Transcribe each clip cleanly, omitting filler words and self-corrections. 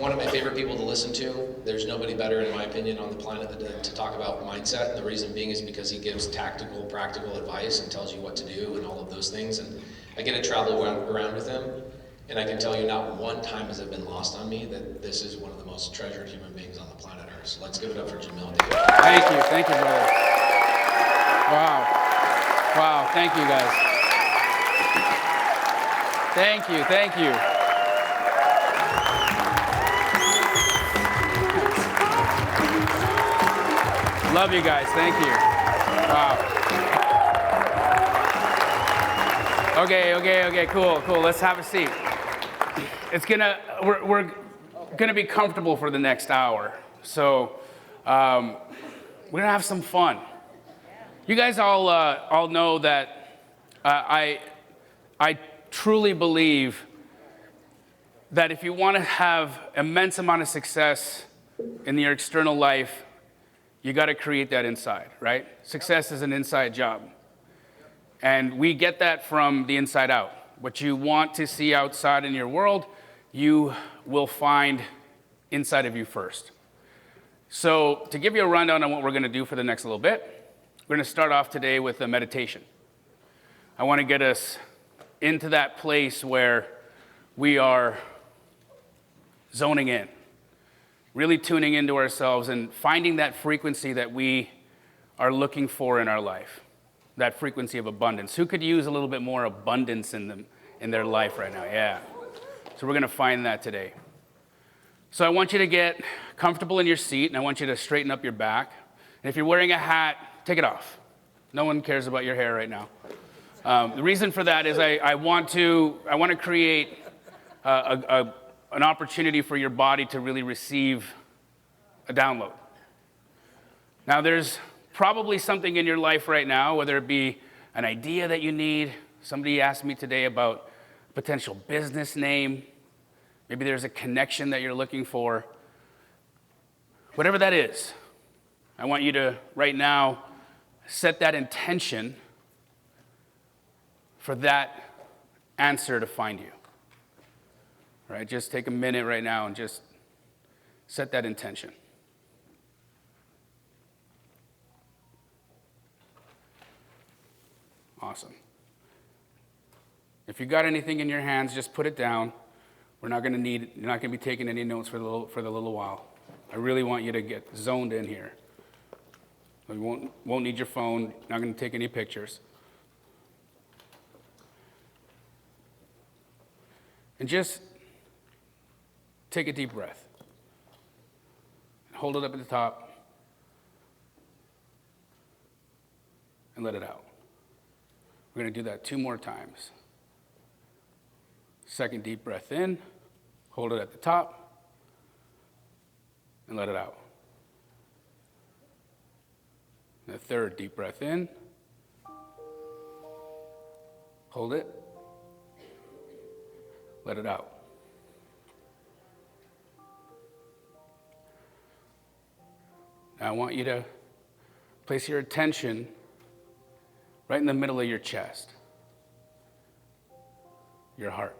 one of my favorite people to listen to. There's nobody better, in my opinion, on the planet to talk about mindset. And the reason being is because he gives tactical, practical advice and tells you what to do and all of those things. And I get to travel around with him. And I can tell you not one time has it been lost on me that this is one of the most treasured human beings on the planet Earth. So let's give it up for Jamil Damji. Thank you, brother. Wow, thank you guys. Thank you. Love you guys, thank you. Wow. Okay, cool. Let's have a seat. We're gonna be comfortable for the next hour. So we're gonna have some fun. You guys all know that I truly believe that if you want to have immense amount of success in your external life, you got to create that inside, right? Success is an inside job. And we get that from the inside out. What you want to see outside in your world, you will find inside of you first. So to give you a rundown on what we're going to do for the next little bit, we're going to start off today with a meditation. I want to get us into that place where we are zoning in, really tuning into ourselves and finding that frequency that we are looking for in our life, that frequency of abundance. Who could use a little bit more abundance in their life right now? Yeah. So we're going to find that today. So I want you to get comfortable in your seat, and I want you to straighten up your back. And if you're wearing a hat, take it off. No one cares about your hair right now. The reason for that is I want to create an opportunity for your body to really receive a download. Now, there's probably something in your life right now, whether it be an idea that you need. Somebody asked me today about a potential business name. Maybe there's a connection that you're looking for. Whatever that is, I want you to, right now, set that intention for that answer to find you. Right? Just take a minute right now and just set that intention. Awesome. If you got anything in your hands, just put it down. You're not going to be taking any notes for the little while. I really want you to get zoned in here. You won't need your phone. Not going to take any pictures. And just take a deep breath. Hold it up at the top. And let it out. We're going to do that 2 more times. Second deep breath in. Hold it at the top. And let it out. And the third deep breath in. Hold it. Let it out. Now I want you to place your attention right in the middle of your chest, your heart.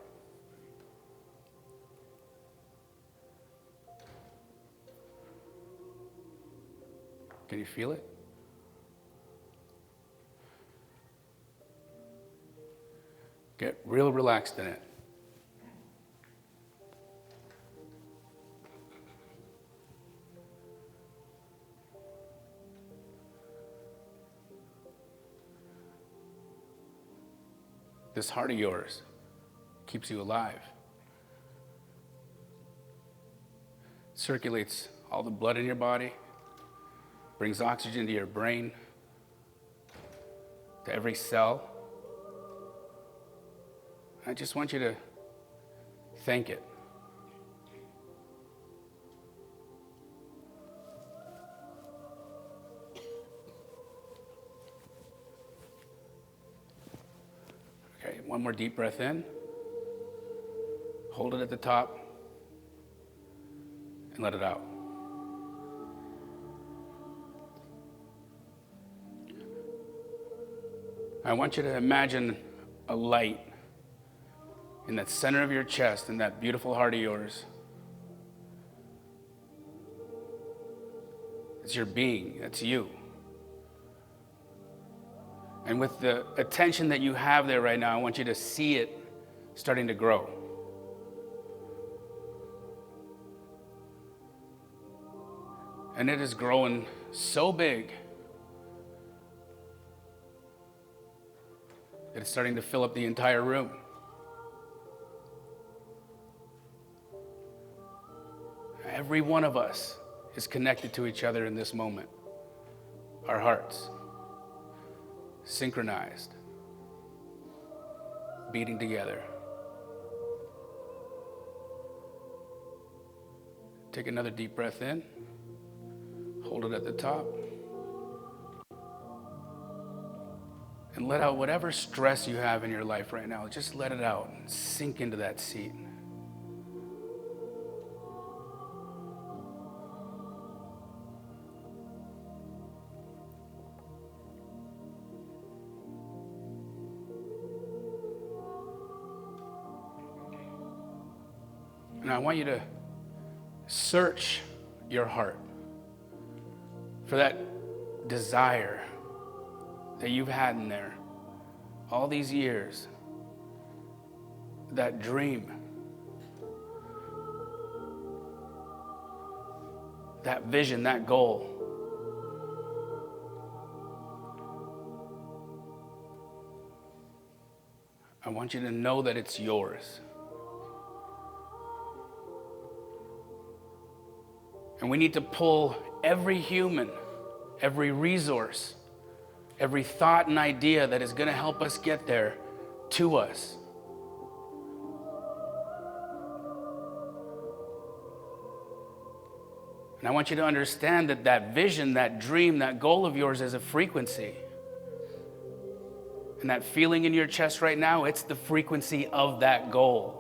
Can you feel it? Get real relaxed in it. This heart of yours keeps you alive. Circulates all the blood in your body, brings oxygen to your brain, to every cell. I just want you to thank it. Okay, one more deep breath in. Hold it at the top and let it out. I want you to imagine a light in that center of your chest, in that beautiful heart of yours. It's your being. That's you. And with the attention that you have there right now, I want you to see it starting to grow. And it is growing so big that it's starting to fill up the entire room. Every one of us is connected to each other in this moment. Our hearts, synchronized, beating together. Take another deep breath in. Hold it at the top. And let out whatever stress you have in your life right now. Just let it out and sink into that seat. And I want you to search your heart for that desire that you've had in there all these years, that dream, that vision, that goal. I want you to know that it's yours. And we need to pull every human, every resource, every thought and idea that is going to help us get there to us. And I want you to understand that that vision, that dream, that goal of yours is a frequency. And that feeling in your chest right now, it's the frequency of that goal.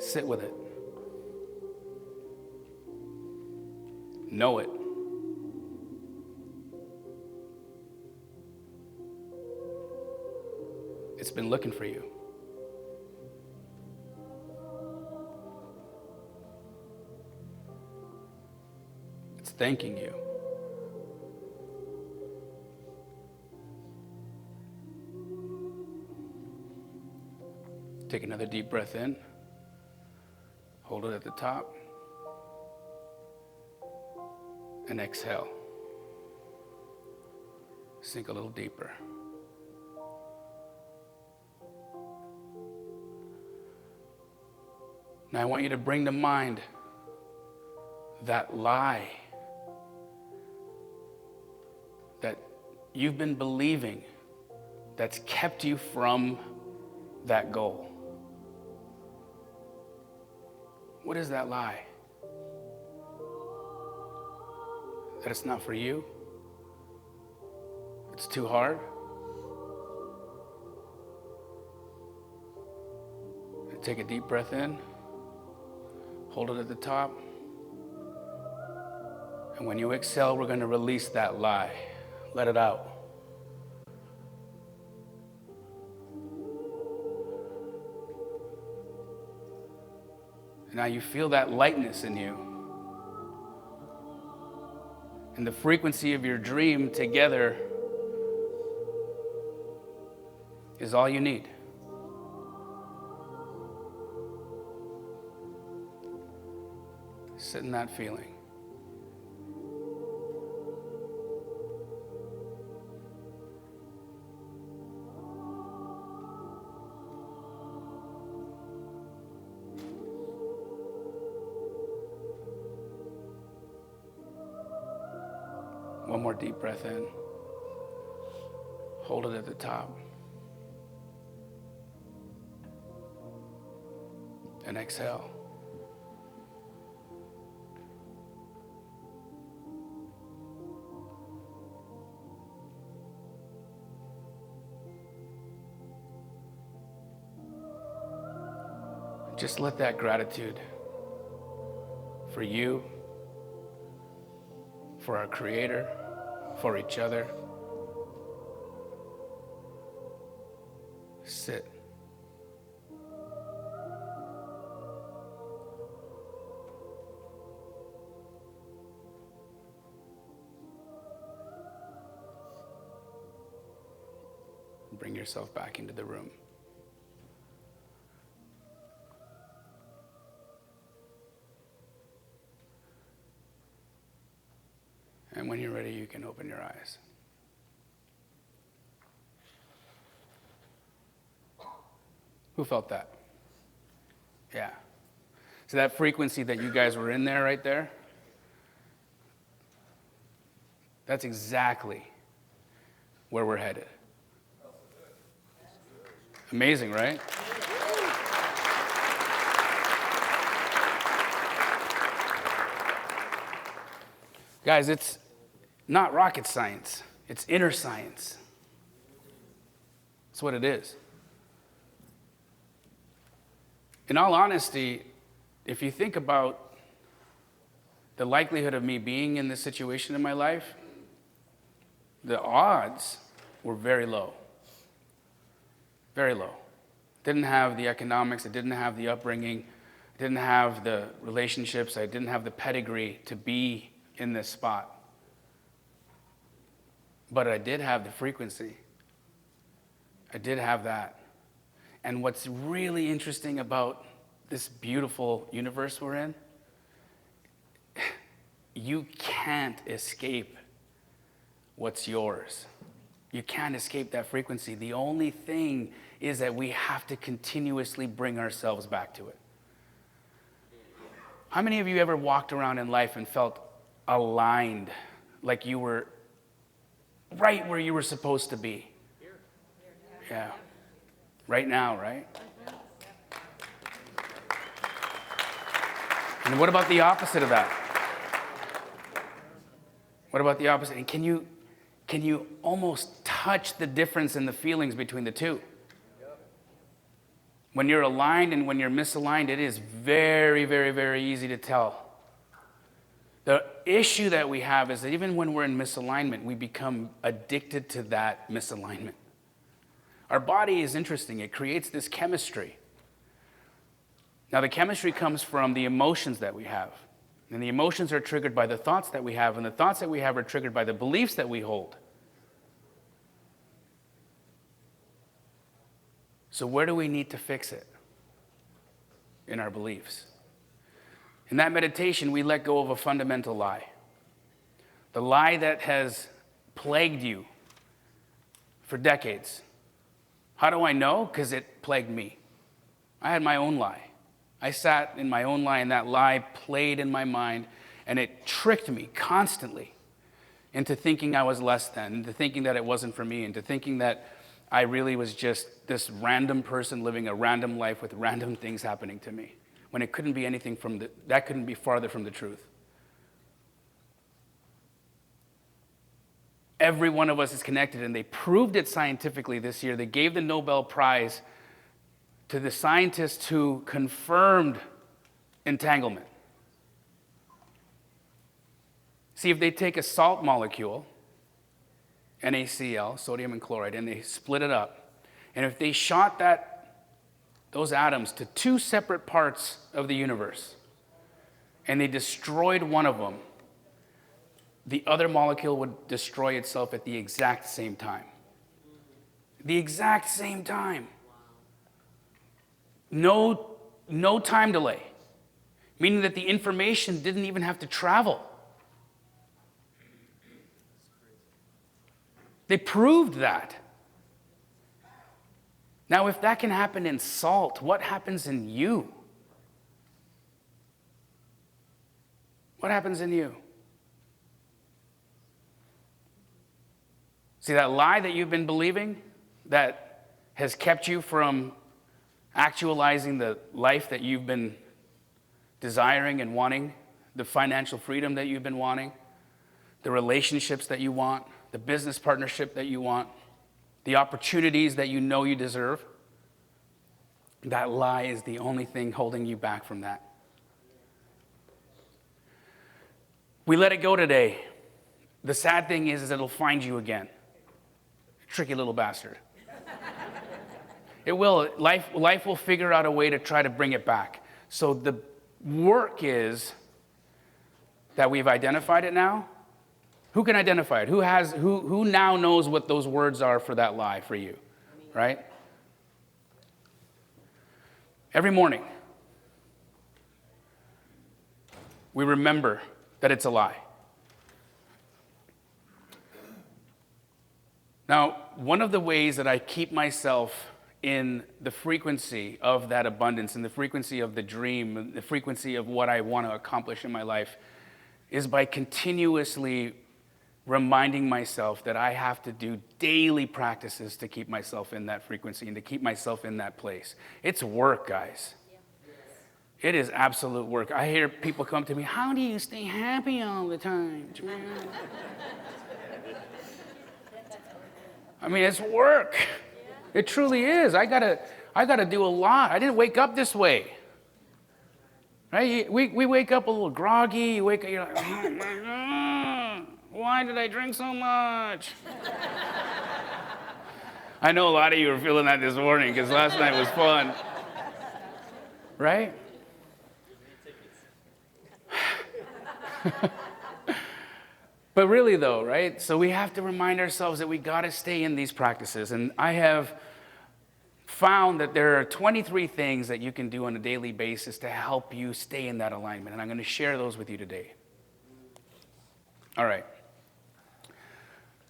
Sit with it. Know it. It's been looking for you. It's thanking you. Take another deep breath in. Hold it at the top. And exhale. Sink a little deeper. Now I want you to bring to mind that lie that you've been believing that's kept you from that goal. What is that lie? That it's not for you? It's too hard? Take a deep breath in. Hold it at the top. And when you exhale, we're going to release that lie. Let it out. Now you feel that lightness in you. And the frequency of your dream together is all you need. Sit in that feeling. One more deep breath in. Hold it at the top. And exhale. Just let that gratitude for you, for our Creator, for each other, sit. bring yourself back into the room. And when you're ready, you can open your eyes. Who felt that? Yeah. So that frequency that you guys were in there, right there, that's exactly where we're headed. Amazing, right? Guys, it's not rocket science. It's inner science. That's what it is. In all honesty, if you think about the likelihood of me being in this situation in my life, the odds were very low. Very low. Didn't have the economics, I didn't have the upbringing, I didn't have the relationships, I didn't have the pedigree to be in this spot. But I did have the frequency. I did have that. And what's really interesting about this beautiful universe we're in, you can't escape what's yours. You can't escape that frequency. The only thing is that we have to continuously bring ourselves back to it. How many of you ever walked around in life and felt aligned, like you were right where you were supposed to be? Yeah. Right now, right? And what about the opposite of that? What about the opposite? And can you almost touch the difference in the feelings between the two? When you're aligned and when you're misaligned, it is very, very, very easy to tell. The issue that we have is that even when we're in misalignment, we become addicted to that misalignment. Our body is interesting. It creates this chemistry. Now, the chemistry comes from the emotions that we have. And the emotions are triggered by the thoughts that we have, and the thoughts that we have are triggered by the beliefs that we hold. So where do we need to fix it? In our beliefs. In that meditation, we let go of a fundamental lie. The lie that has plagued you for decades. How do I know? Because it plagued me. I had my own lie. I sat in my own lie, and that lie played in my mind, and it tricked me constantly into thinking I was less than, into thinking that it wasn't for me, into thinking that I really was just this random person living a random life with random things happening to me, when it couldn't be anything that couldn't be farther from the truth. Every one of us is connected, and they proved it scientifically this year. They gave the Nobel Prize to the scientists who confirmed entanglement. See, if they take a salt molecule, NaCl, sodium and chloride, and they split it up, and if they shot those atoms to two separate parts of the universe, and they destroyed one of them, the other molecule would destroy itself at the exact same time. The exact same time. No time delay, meaning that the information didn't even have to travel. They proved that. Now, if that can happen in salt, what happens in you? What happens in you? See, that lie that you've been believing that has kept you from actualizing the life that you've been desiring and wanting, the financial freedom that you've been wanting, the relationships that you want, the business partnership that you want, the opportunities that you know you deserve. That lie is the only thing holding you back from that. We let it go today. The sad thing is it'll find you again. Tricky little bastard. It will. Life will figure out a way to try to bring it back. So the work is that we've identified it now. Who can identify it? Who now knows what those words are for that lie for you? right? Every morning, we remember that it's a lie. Now, one of the ways that I keep myself in the frequency of that abundance and the frequency of the dream, the frequency of what I want to accomplish in my life, is by continuously reminding myself that I have to do daily practices to keep myself in that frequency and to keep myself in that place. It's work, guys. It is absolute work. I hear people come to me, how do you stay happy all the time, Jamil? I mean, it's work. It truly is. I gotta do a lot. I didn't wake up this way. Right? We wake up a little groggy. You wake up, you're like, why did I drink so much? I know a lot of you are feeling that this morning because last night was fun. Right? But really though, right? So we have to remind ourselves that we gotta stay in these practices. And I have found that there are 23 things that you can do on a daily basis to help you stay in that alignment. And I'm gonna share those with you today. All right.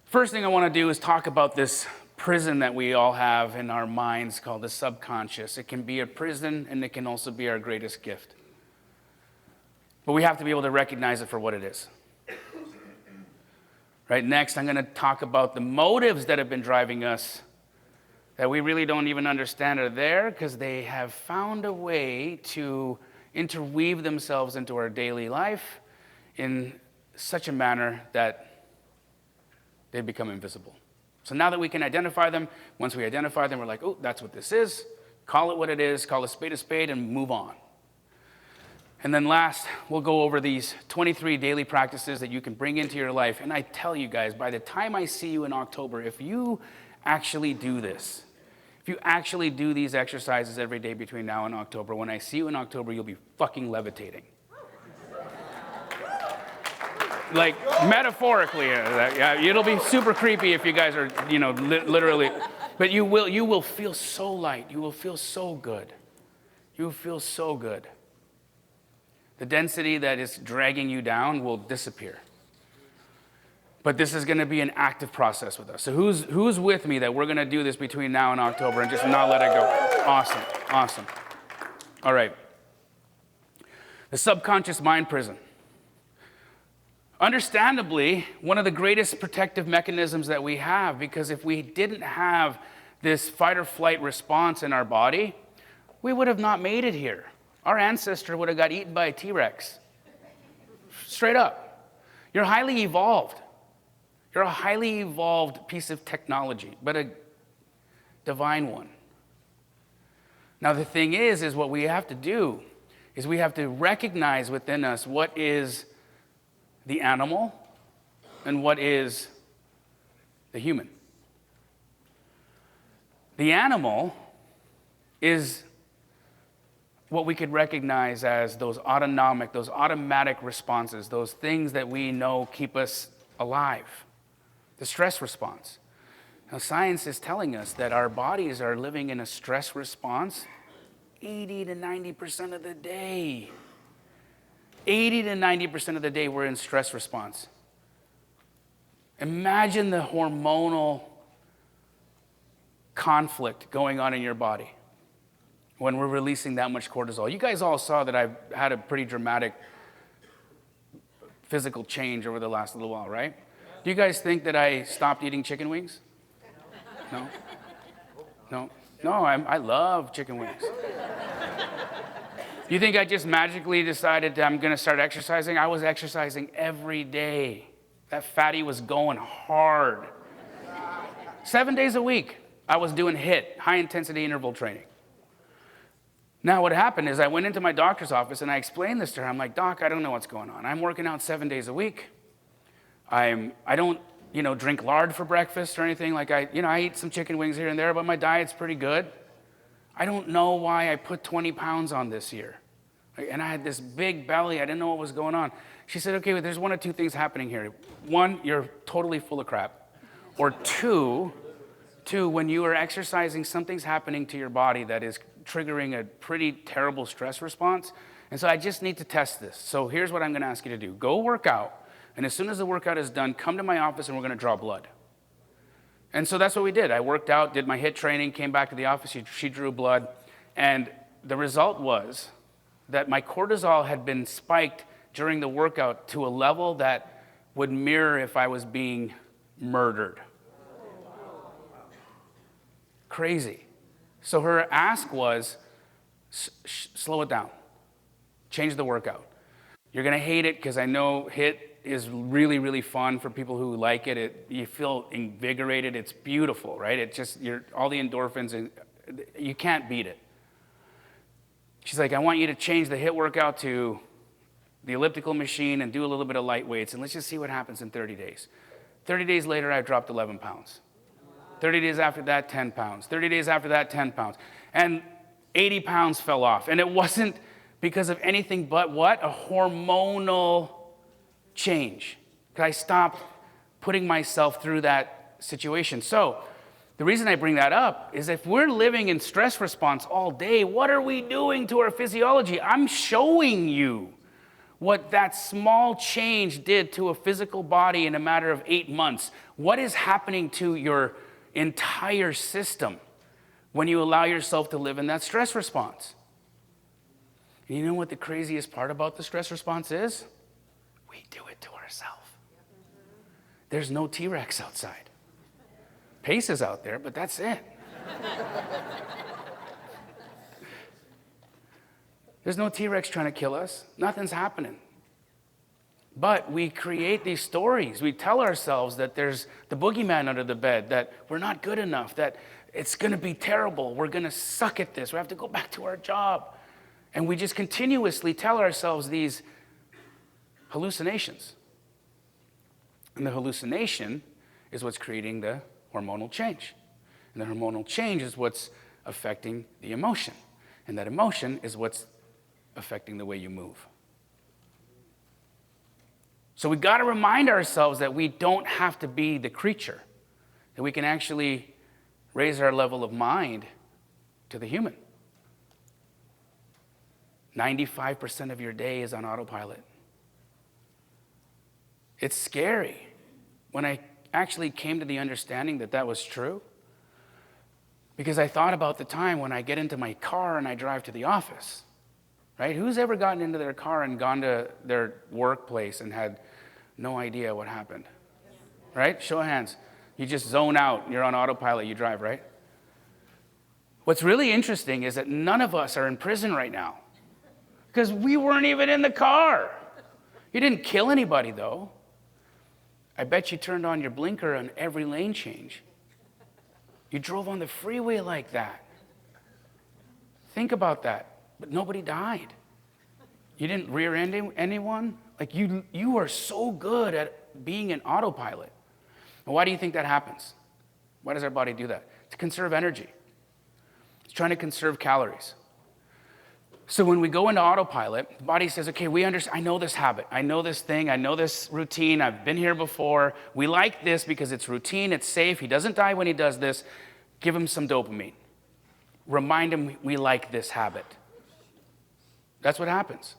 First thing I wanna do is talk about this prison that we all have in our minds called the subconscious. It can be a prison and it can also be our greatest gift. But we have to be able to recognize it for what it is. Right, next, I'm going to talk about the motives that have been driving us that we really don't even understand are there because they have found a way to interweave themselves into our daily life in such a manner that they become invisible. So now that we can identify them, once we identify them, we're like, oh, that's what this is. Call it what it is, call a spade, and move on. And then last, we'll go over these 23 daily practices that you can bring into your life. And I tell you guys, by the time I see you in October, if you actually do this, if you actually do these exercises every day between now and October, when I see you in October, you'll be fucking levitating. Like, metaphorically, it'll be super creepy if you guys are, literally. But you will feel so light. You will feel so good. You will feel so good. The density that is dragging you down will disappear. But this is going to be an active process with us. So who's with me that we're going to do this between now and October and just not let it go? Awesome. All right. The subconscious mind prison. Understandably, one of the greatest protective mechanisms that we have, because if we didn't have this fight or flight response in our body, we would have not made it here. Our ancestor would have got eaten by a T-Rex. Straight up. You're highly evolved. You're a highly evolved piece of technology, but a divine one. Now the thing is what we have to do is we have to recognize within us what is the animal and what is the human. The animal is what we could recognize as those automatic responses, those things that we know keep us alive, the stress response. Now, science is telling us that our bodies are living in a stress response 80 to 90% of the day. 80 to 90% of the day we're in stress response. Imagine the hormonal conflict going on in your body when we're releasing that much cortisol. You guys all saw that I've had a pretty dramatic physical change over the last little while, right? Do you guys think that I stopped eating chicken wings? No, I love chicken wings. You think I just magically decided I'm going to start exercising? I was exercising every day. That fatty was going hard. 7 days a week, I was doing HIIT, high intensity interval training. Now what happened is I went into my doctor's office and I explained this to her. I'm like, Doc, I don't know what's going on. I'm working out 7 days a week. I don't, drink lard for breakfast or anything. Like I eat some chicken wings here and there, but my diet's pretty good. I don't know why I put 20 pounds on this year. And I had this big belly. I didn't know what was going on. She said, okay, well, there's one of two things happening here. One, you're totally full of crap. Or two, Two, when you are exercising, something's happening to your body that is triggering a pretty terrible stress response. And so I just need to test this. So here's what I'm going to ask you to do. Go work out. And as soon as the workout is done, come to my office and we're going to draw blood. And so that's what we did. I worked out, did my HIIT training, came back to the office. She drew blood. And the result was that my cortisol had been spiked during the workout to a level that would mirror if I was being murdered. Crazy. So her ask was, slow it down. Change the workout. You're going to hate it because I know HIIT is really, really fun for people who like it. You feel invigorated. It's beautiful, right? It just, all the endorphins, and you can't beat it. She's like, I want you to change the HIIT workout to the elliptical machine and do a little bit of light weights, and let's just see what happens in 30 days. 30 days later, I've dropped 11 pounds. 30 days after that, 10 pounds. 30 days after that, 10 pounds. And 80 pounds fell off. And it wasn't because of anything but what? A hormonal change. I stopped putting myself through that situation. So the reason I bring that up is if we're living in stress response all day, what are we doing to our physiology? I'm showing you what that small change did to a physical body in a matter of 8 months. What is happening to your entire system when you allow yourself to live in that stress response? And you know what the craziest part about the stress response is? We do it to ourselves. There's no T-Rex outside. Pace is out there, but that's it. There's no T-Rex trying to kill us. Nothing's happening. But we create these stories. We tell ourselves that there's the boogeyman under the bed, that we're not good enough, that it's going to be terrible. We're going to suck at this. We have to go back to our job. And we just continuously tell ourselves these hallucinations. And the hallucination is what's creating the hormonal change. And the hormonal change is what's affecting the emotion. And that emotion is what's affecting the way you move. So we got to remind ourselves that we don't have to be the creature, that we can actually raise our level of mind to the human. 95% of your day is on autopilot. It's scary. When I actually came to the understanding that that was true, because I thought about the time when I get into my car and I drive to the office, right? Who's ever gotten into their car and gone to their workplace and had no idea what happened? Right? Show of hands. You just zone out. You're on autopilot. You drive, right? What's really interesting is that none of us are in prison right now because we weren't even in the car. You didn't kill anybody, though. I bet you turned on your blinker on every lane change. You drove on the freeway like that. Think about that. But nobody died. You didn't rear end anyone. Like you are so good at being an autopilot. And why do you think that happens? Why does our body do that? To conserve energy. It's trying to conserve calories. So when we go into autopilot, the body says, okay, we understand. I know this habit. I know this thing. I know this routine. I've been here before. We like this because it's routine. It's safe. He doesn't die when he does this. Give him some dopamine. Remind him we like this habit. That's what happens.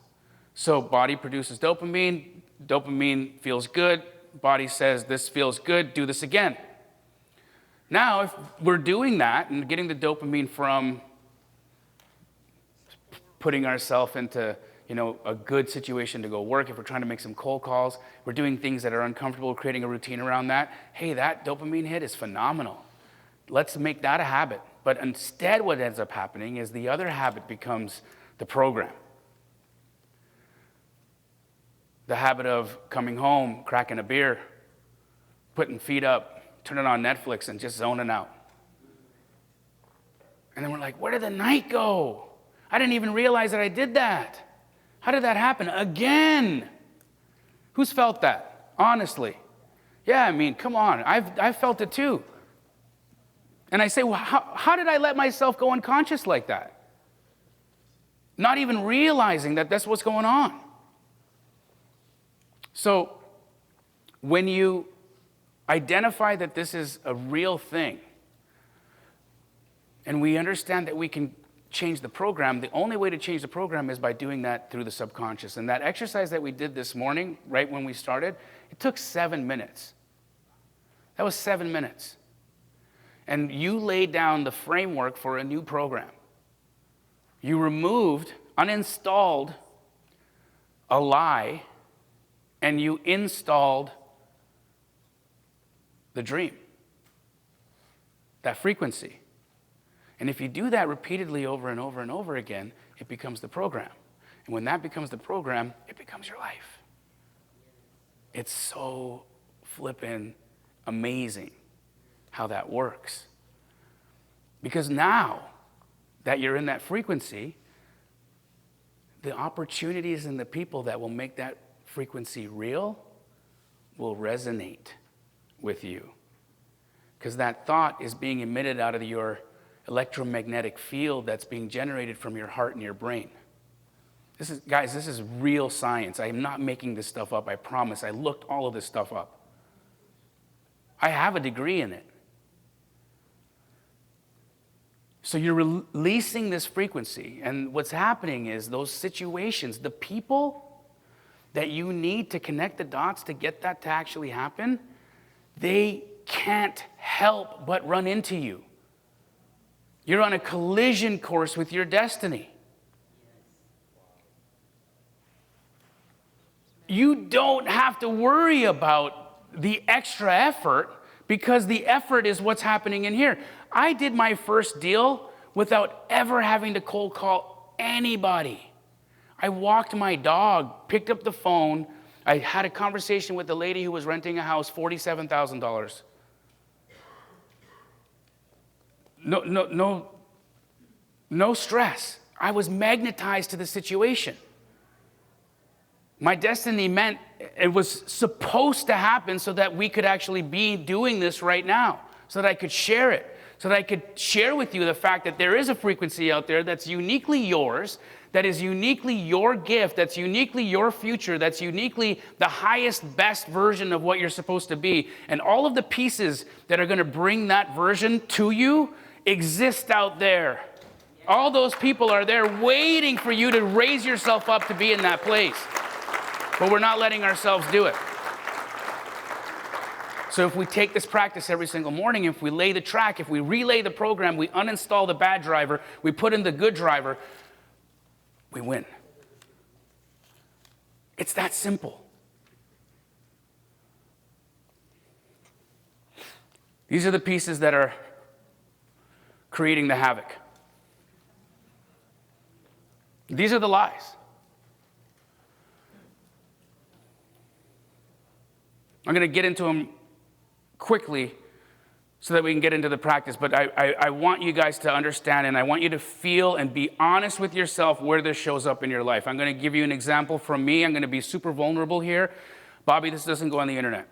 So body produces dopamine. Dopamine feels good. Body says, this feels good. Do this again. Now, if we're doing that and getting the dopamine from putting ourselves into, a good situation to go work, if we're trying to make some cold calls, we're doing things that are uncomfortable, creating a routine around that. Hey, that dopamine hit is phenomenal. Let's make that a habit. But instead, what ends up happening is the other habit becomes the program. The habit of coming home, cracking a beer, putting feet up, turning on Netflix, and just zoning out. And then we're like, where did the night go? I didn't even realize that I did that. How did that happen? Again. Who's felt that? Honestly. Yeah, come on. I've felt it too. And I say, well, how did I let myself go unconscious like that? Not even realizing that that's what's going on. So when you identify that this is a real thing, and we understand that we can change the program, the only way to change the program is by doing that through the subconscious. And that exercise that we did this morning, right when we started, it took 7 minutes. That was 7 minutes. And you laid down the framework for a new program. You removed, uninstalled a lie, and you installed the dream, that frequency. And if you do that repeatedly over and over and over again, it becomes the program. And when that becomes the program, it becomes your life. It's so flippin' amazing how that works. Because now that you're in that frequency, the opportunities and the people that will make that frequency real will resonate with you. Because that thought is being emitted out of your electromagnetic field that's being generated from your heart and your brain. Guys, this is real science. I am not making this stuff up, I promise. I looked all of this stuff up. I have a degree in it. So you're releasing this frequency, and what's happening is those situations, the people that you need to connect the dots to get that to actually happen, they can't help but run into you. You're on a collision course with your destiny. You don't have to worry about the extra effort because the effort is what's happening in here. I did my first deal without ever having to cold call anybody. I walked my dog, picked up the phone. I had a conversation with the lady who was renting a house, $47,000. No stress. I was magnetized to the situation. My destiny meant it was supposed to happen so that we could actually be doing this right now, so that I could share it, so that I could share with you the fact that there is a frequency out there that's uniquely yours, that is uniquely your gift, that's uniquely your future, that's uniquely the highest, best version of what you're supposed to be. And all of the pieces that are going to bring that version to you exist out there. All those people are there waiting for you to raise yourself up to be in that place. But we're not letting ourselves do it. So if we take this practice every single morning, if we lay the track, if we relay the program, we uninstall the bad driver, we put in the good driver, we win. It's that simple. These are the pieces that are creating the havoc. These are the lies. I'm going to get into them quickly so that we can get into the practice, but I want you guys to understand, and I want you to feel and be honest with yourself where this shows up in your life. I'm going to give you an example from me. I'm going to be super vulnerable here. Bobby, this doesn't go on the internet.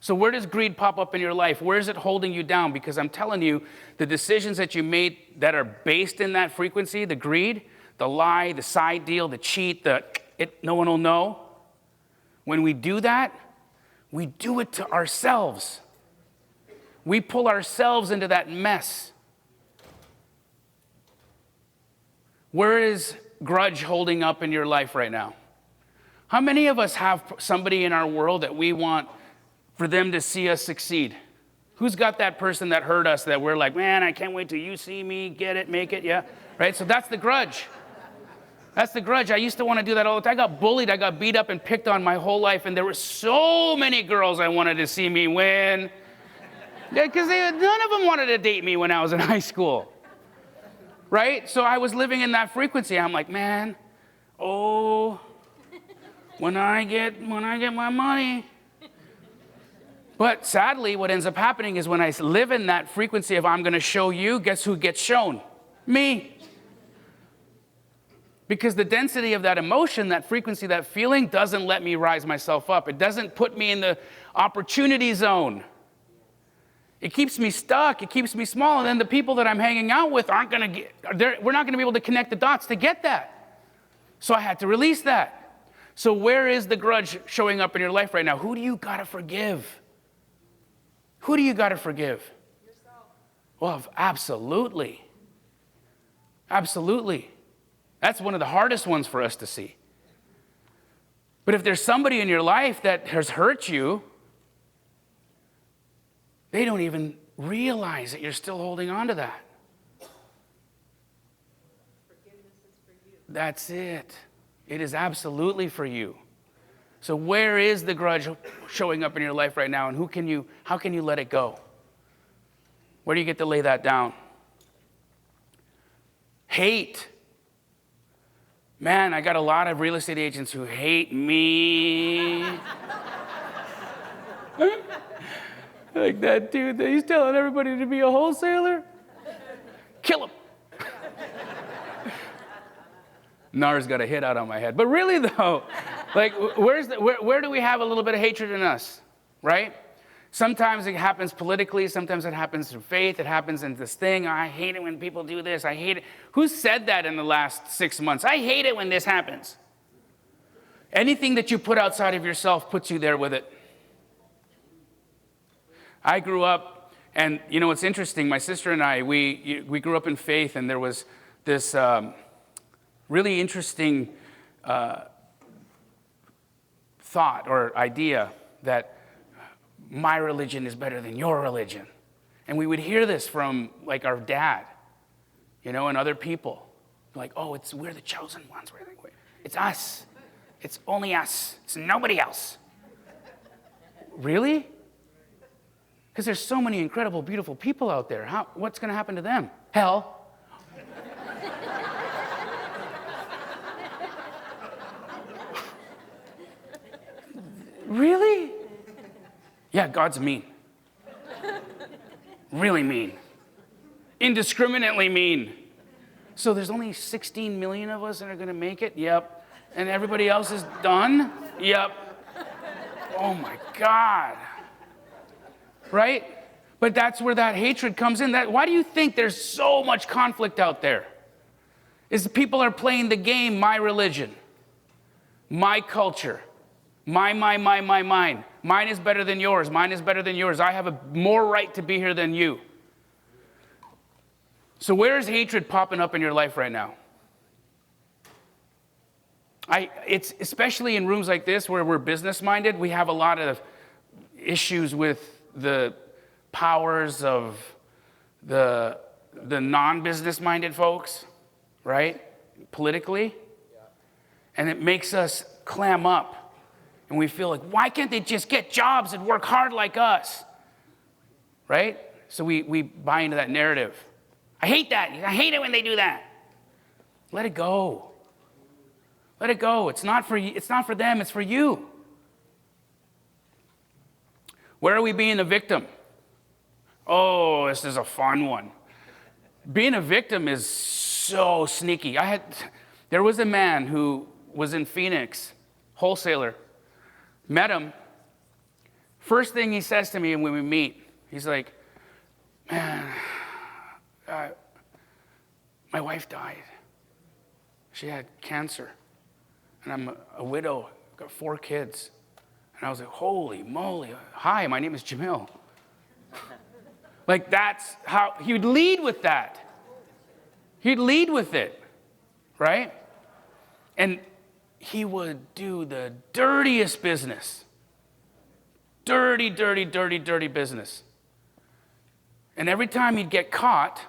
So where does greed pop up in your life? Where is it holding you down? Because I'm telling you, the decisions that you made that are based in that frequency, the greed, the lie, the side deal, the cheat, no one will know. When we do that, we do it to ourselves. We pull ourselves into that mess. Where is grudge holding up in your life right now? How many of us have somebody in our world that we want for them to see us succeed? Who's got that person that hurt us that we're like, man, I can't wait till you see me, get it, make it, yeah? Right? So that's the grudge. That's the grudge. I used to want to do that all the time. I got bullied, I got beat up and picked on my whole life, and there were so many girls I wanted to see me win. Because none of them wanted to date me when I was in high school. Right? So I was living in that frequency. I'm like, man, when I get my money. But sadly, what ends up happening is when I live in that frequency of I'm going to show you, guess who gets shown? Me. Because the density of that emotion, that frequency, that feeling doesn't let me rise myself up. It doesn't put me in the opportunity zone. It keeps me stuck. It keeps me small. And then the people that I'm hanging out with we're not going to be able to connect the dots to get that. So I had to release that. So where is the grudge showing up in your life right now? Who do you got to forgive? Who do you got to forgive? Yourself. Well, absolutely. Absolutely. That's one of the hardest ones for us to see. But if there's somebody in your life that has hurt you, they don't even realize that you're still holding on to that. Forgiveness is for you. That's it. It is absolutely for you. So where is the grudge showing up in your life right now, and how can you let it go? Where do you get to lay that down? Hate. Man, I got a lot of real estate agents who hate me. Like that dude, he's telling everybody to be a wholesaler. Kill him. NAR's got a hit out on my head. But really though, like where do we have a little bit of hatred in us, right? Sometimes it happens politically, sometimes it happens through faith, it happens in this thing. I hate it when people do this, I hate it. Who said that in the last 6 months? I hate it when this happens. Anything that you put outside of yourself puts you there with it. I grew up, and you know, it's interesting, my sister and I, we grew up in faith, and there was this really interesting thought or idea that my religion is better than your religion. And we would hear this from like our dad, you know, and other people. Like, oh, we're the chosen ones. It's us. It's only us. It's nobody else. Really? Because there's so many incredible, beautiful people out there. What's going to happen to them? Hell. Really? Yeah, God's mean. Really mean. Indiscriminately mean. So there's only 16 million of us that are going to make it? Yep. And everybody else is done? Yep. Oh my God. Right? But that's where that hatred comes in. Why do you think there's so much conflict out there? Is people are playing the game, my religion, my culture, mine. Mine is better than yours. Mine is better than yours. I have more right to be here than you. So where is hatred popping up in your life right now? It's especially in rooms like this where we're business-minded, we have a lot of issues with the powers of the non-business-minded folks, right? Politically. Yeah. And it makes us clam up. And we feel like, why can't they just get jobs and work hard like us? Right? So we buy into that narrative. I hate that. I hate it when they do that. Let it go. Let it go. It's not for you. It's not for them. It's for you. Where are we being a victim? Oh, this is a fun one. Being a victim is so sneaky. There was a man who was in Phoenix, wholesaler. Met him. First thing he says to me when we meet, he's like, man, my wife died. She had cancer. And I'm a widow. I've got 4 kids. And I was like, holy moly. Hi, my name is Jamil. Like that's how he would lead with that. He'd lead with it, right? And he would do the dirtiest business. Dirty business. And every time he'd get caught,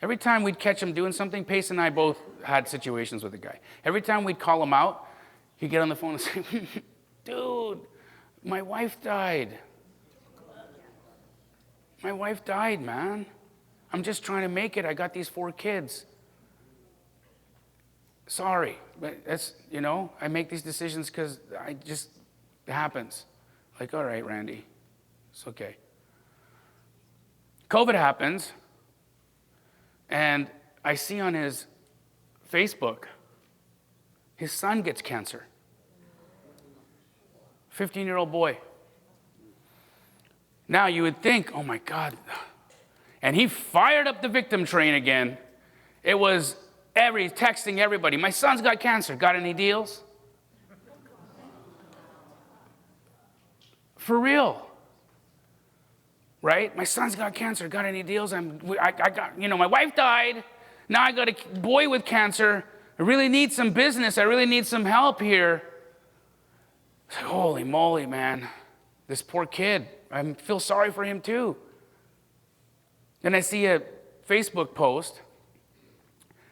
every time we'd catch him doing something, Pace and I both had situations with the guy. Every time we'd call him out, he'd get on the phone and say, dude, my wife died. My wife died, man. I'm just trying to make it. I got these 4 kids. Sorry, but that's, I make these decisions because it happens. Like, all right, Randy, it's okay. COVID happens, and I see on his Facebook, his son gets cancer. 15-year-old boy. Now you would think, oh my God. And he fired up the victim train again. It was texting everybody. My son's got cancer. Got any deals? For real. right? My son's got cancer. Got any deals? I got, my wife died. Now I got a boy with cancer. I really need some business. I really need some help here. It's like, holy moly, man. This poor kid. I feel sorry for him too. Then I see a Facebook post.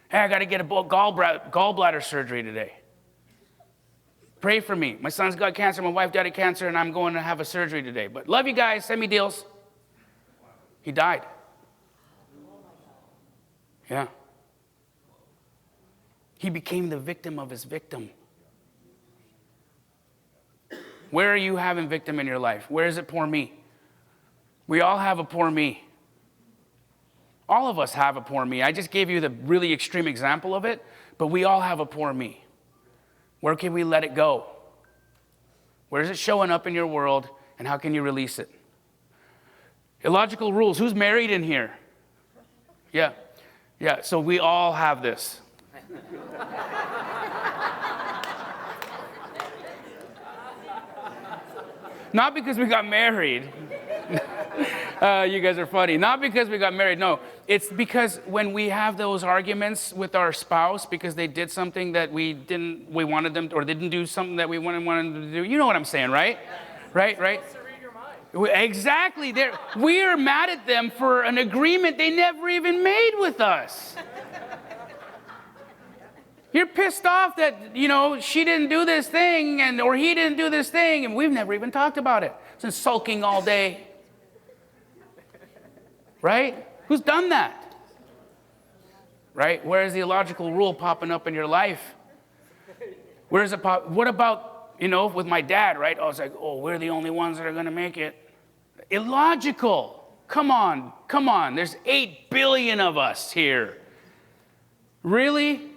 Hey, I got to get a gallbladder surgery today. Pray for me. My son's got cancer. My wife died of cancer, and I'm going to have a surgery today. But love you guys. Send me deals. He died. Yeah. He became the victim of his victim. Where are you having victim in your life? Where is it poor me? We all have a poor me. All of us have a poor me. I just gave you the really extreme example of it, but we all have a poor me. Where can we let it go? Where is it showing up in your world, and how can you release it? Illogical rules. Who's married in here? Yeah. So we all have this. Not because we got married. You guys are funny. Not because we got married. No, it's because when we have those arguments with our spouse because they did something that we wanted them to, or they didn't do something that we wanted them to do. You know what I'm saying, right? Right. Exactly. We are mad at them for an agreement they never even made with us. You're pissed off that, she didn't do this thing or he didn't do this thing, and we've never even talked about it. It's been sulking all day. Right? Who's done that? Right? Where is the illogical rule popping up in your life? Where is it pop? What about, with my dad, right? I was like, we're the only ones that are going to make it. Illogical. Come on. There's 8 billion of us here. Really?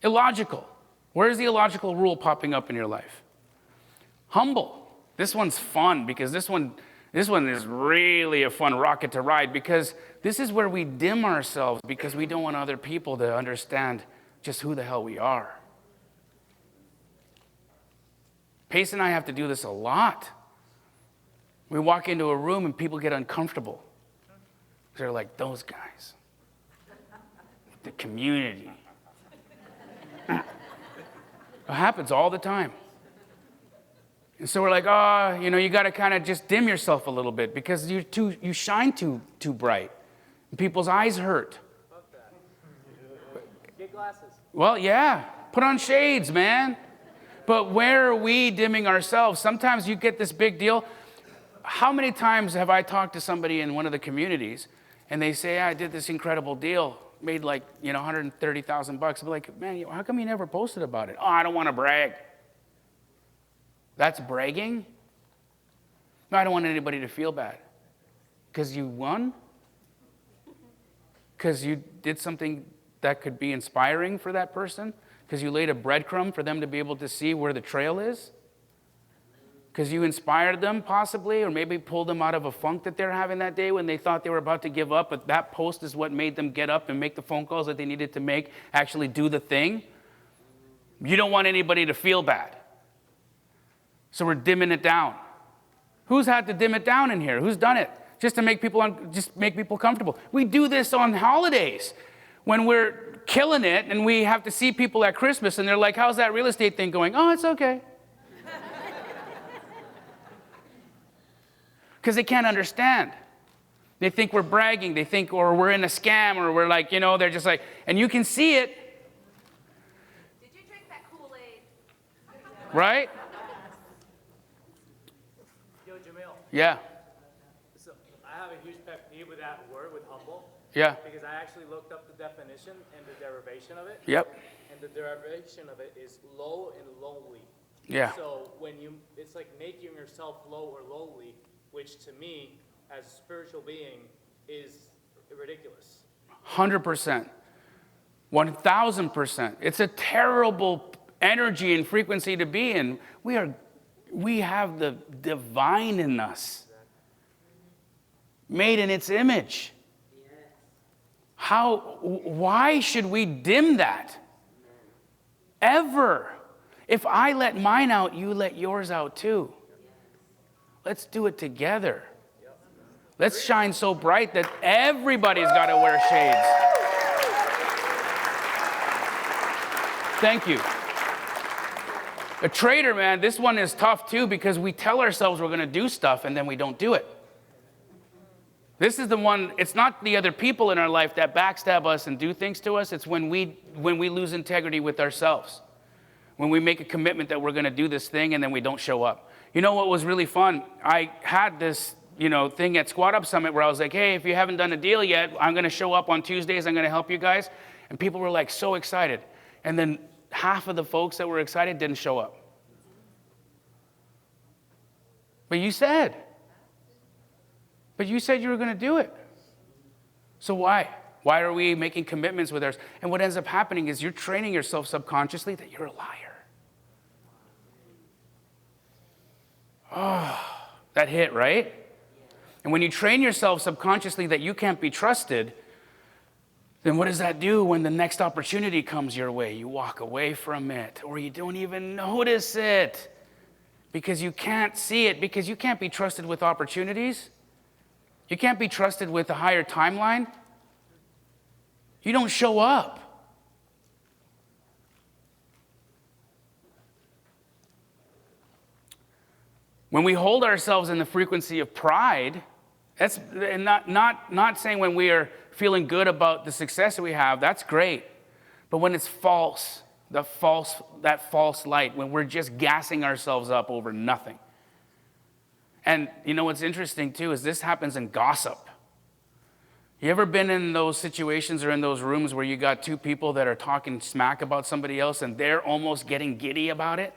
Illogical. Where's the illogical rule popping up in your life? Humble. This one's fun because this one is really a fun rocket to ride because this is where we dim ourselves because we don't want other people to understand just who the hell we are. Pace and I have to do this a lot. We walk into a room and people get uncomfortable. They're like, those guys. The community. It happens all the time. And so we're like, you got to kind of just dim yourself a little bit because you shine too bright. And people's eyes hurt. Love that. Get glasses. Well, yeah. Put on shades, man. But where are we dimming ourselves? Sometimes you get this big deal. How many times have I talked to somebody in one of the communities and they say, I did this incredible deal, made like, $130,000. I'll be like, man, how come you never posted about it? I don't want to brag. That's bragging? No, I don't want anybody to feel bad. Because you won? Because you did something that could be inspiring for that person? Because you laid a breadcrumb for them to be able to see where the trail is? Because you inspired them possibly, or maybe pulled them out of a funk that they're having that day when they thought they were about to give up, but that post is what made them get up and make the phone calls that they needed to make, actually do the thing. You don't want anybody to feel bad. So we're dimming it down. Who's had to dim it down in here? Who's done it? Just to make people comfortable. We do this on holidays when we're killing it and we have to see people at Christmas and they're like, how's that real estate thing going? Oh, it's okay. Because they can't understand. They think we're bragging. They think, or we're in a scam, or we're like, they're just like, and you can see it. Did you drink that Kool-Aid? Right? Yo, Jamil. Yeah. So I have a huge pet peeve with that word, with humble. Yeah. Because I actually looked up the definition and the derivation of it. Yep. And the derivation of it is low and lowly. Yeah. So it's like making yourself low or lowly, which to me, as a spiritual being, is ridiculous. 100%. 1,000%. It's a terrible energy and frequency to be in. We have the divine in us, made in its image. Why should we dim that? Ever. If I let mine out, you let yours out too. Let's do it together. Let's shine so bright that everybody's got to wear shades. Thank you. A trader, man, this one is tough too because we tell ourselves we're going to do stuff and then we don't do it. This is the one, it's not the other people in our life that backstab us and do things to us. It's when we lose integrity with ourselves. When we make a commitment that we're going to do this thing and then we don't show up. You know what was really fun? I had this, thing at Squad Up Summit where I was like, hey, if you haven't done a deal yet, I'm going to show up on Tuesdays. I'm going to help you guys. And people were like so excited. And then half of the folks that were excited didn't show up. But you said you were going to do it. So why? Why are we making commitments with ours? And what ends up happening is you're training yourself subconsciously that you're a liar. Oh, that hit, right? And when you train yourself subconsciously that you can't be trusted, then what does that do when the next opportunity comes your way? You walk away from it, or you don't even notice it because you can't see it, because you can't be trusted with opportunities. You can't be trusted with a higher timeline. You don't show up. When we hold ourselves in the frequency of pride, that's and not saying when we are feeling good about the success that we have, that's great. But when it's false, that false light, when we're just gassing ourselves up over nothing. And you know what's interesting too is this happens in gossip. You ever been in those situations or in those rooms where you got two people that are talking smack about somebody else and they're almost getting giddy about it?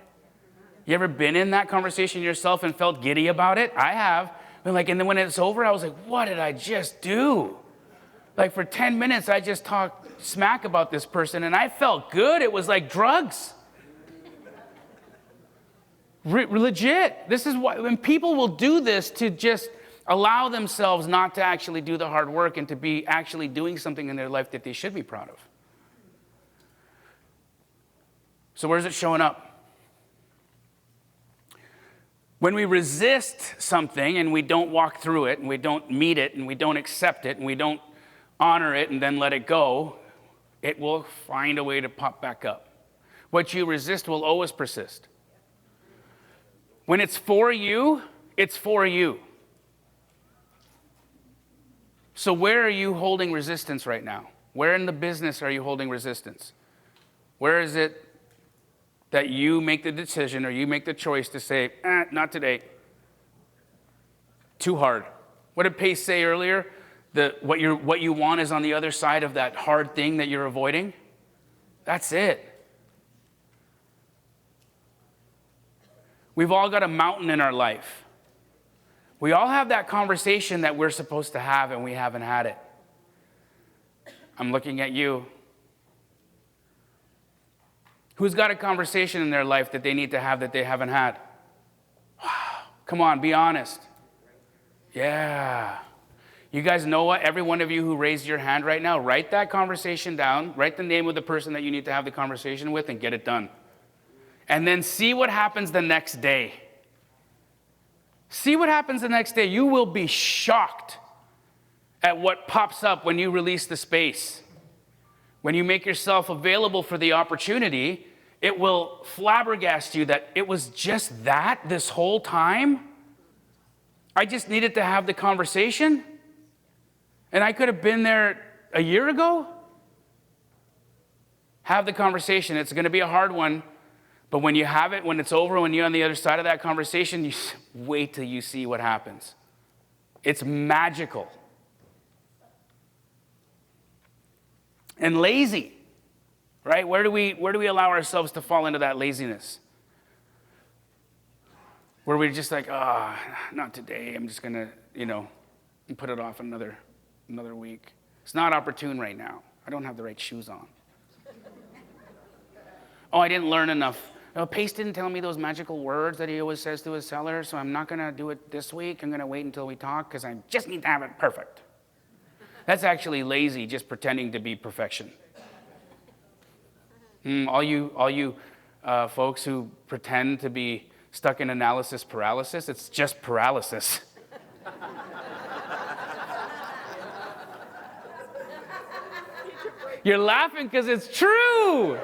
You ever been in that conversation yourself and felt giddy about it? I have. And then when it's over, I was like, what did I just do? Like for 10 minutes, I just talked smack about this person and I felt good. It was like drugs. Legit. This is why, when people will do this to just allow themselves not to actually do the hard work and to be actually doing something in their life that they should be proud of. So where's it showing up? When we resist something and we don't walk through it and we don't meet it and we don't accept it and we don't honor it and then let it go, it will find a way to pop back up. What you resist will always persist. When it's for you, it's for you. So where are you holding resistance right now? Where in the business are you holding resistance? Where is it that you make the decision or you make the choice to say, not today. Too hard. What did Pace say earlier? What you want is on the other side of that hard thing that you're avoiding. That's it. We've all got a mountain in our life. We all have that conversation that we're supposed to have and we haven't had it. I'm looking at you. Who's got a conversation in their life that they need to have that they haven't had? Come on, be honest. Yeah. You guys know what? Every one of you who raised your hand right now, write that conversation down. Write the name of the person that you need to have the conversation with and get it done. And then see what happens the next day. See what happens the next day. You will be shocked at what pops up when you release the space. When you make yourself available for the opportunity, it will flabbergast you that it was just that this whole time. I just needed to have the conversation. And I could have been there a year ago. Have the conversation. It's going to be a hard one. But when you have it, when it's over, when you're on the other side of that conversation, you wait till you see what happens. It's magical. And lazy, right? Where do we allow ourselves to fall into that laziness? Where we're just like, not today. I'm just gonna, put it off another week. It's not opportune right now. I don't have the right shoes on. Oh, I didn't learn enough. Pace didn't tell me those magical words that he always says to his seller, so I'm not gonna do it this week. I'm gonna wait until we talk because I just need to have it perfect. That's actually lazy, just pretending to be perfection. All you folks who pretend to be stuck in analysis paralysis. It's just paralysis. You're laughing because it's true.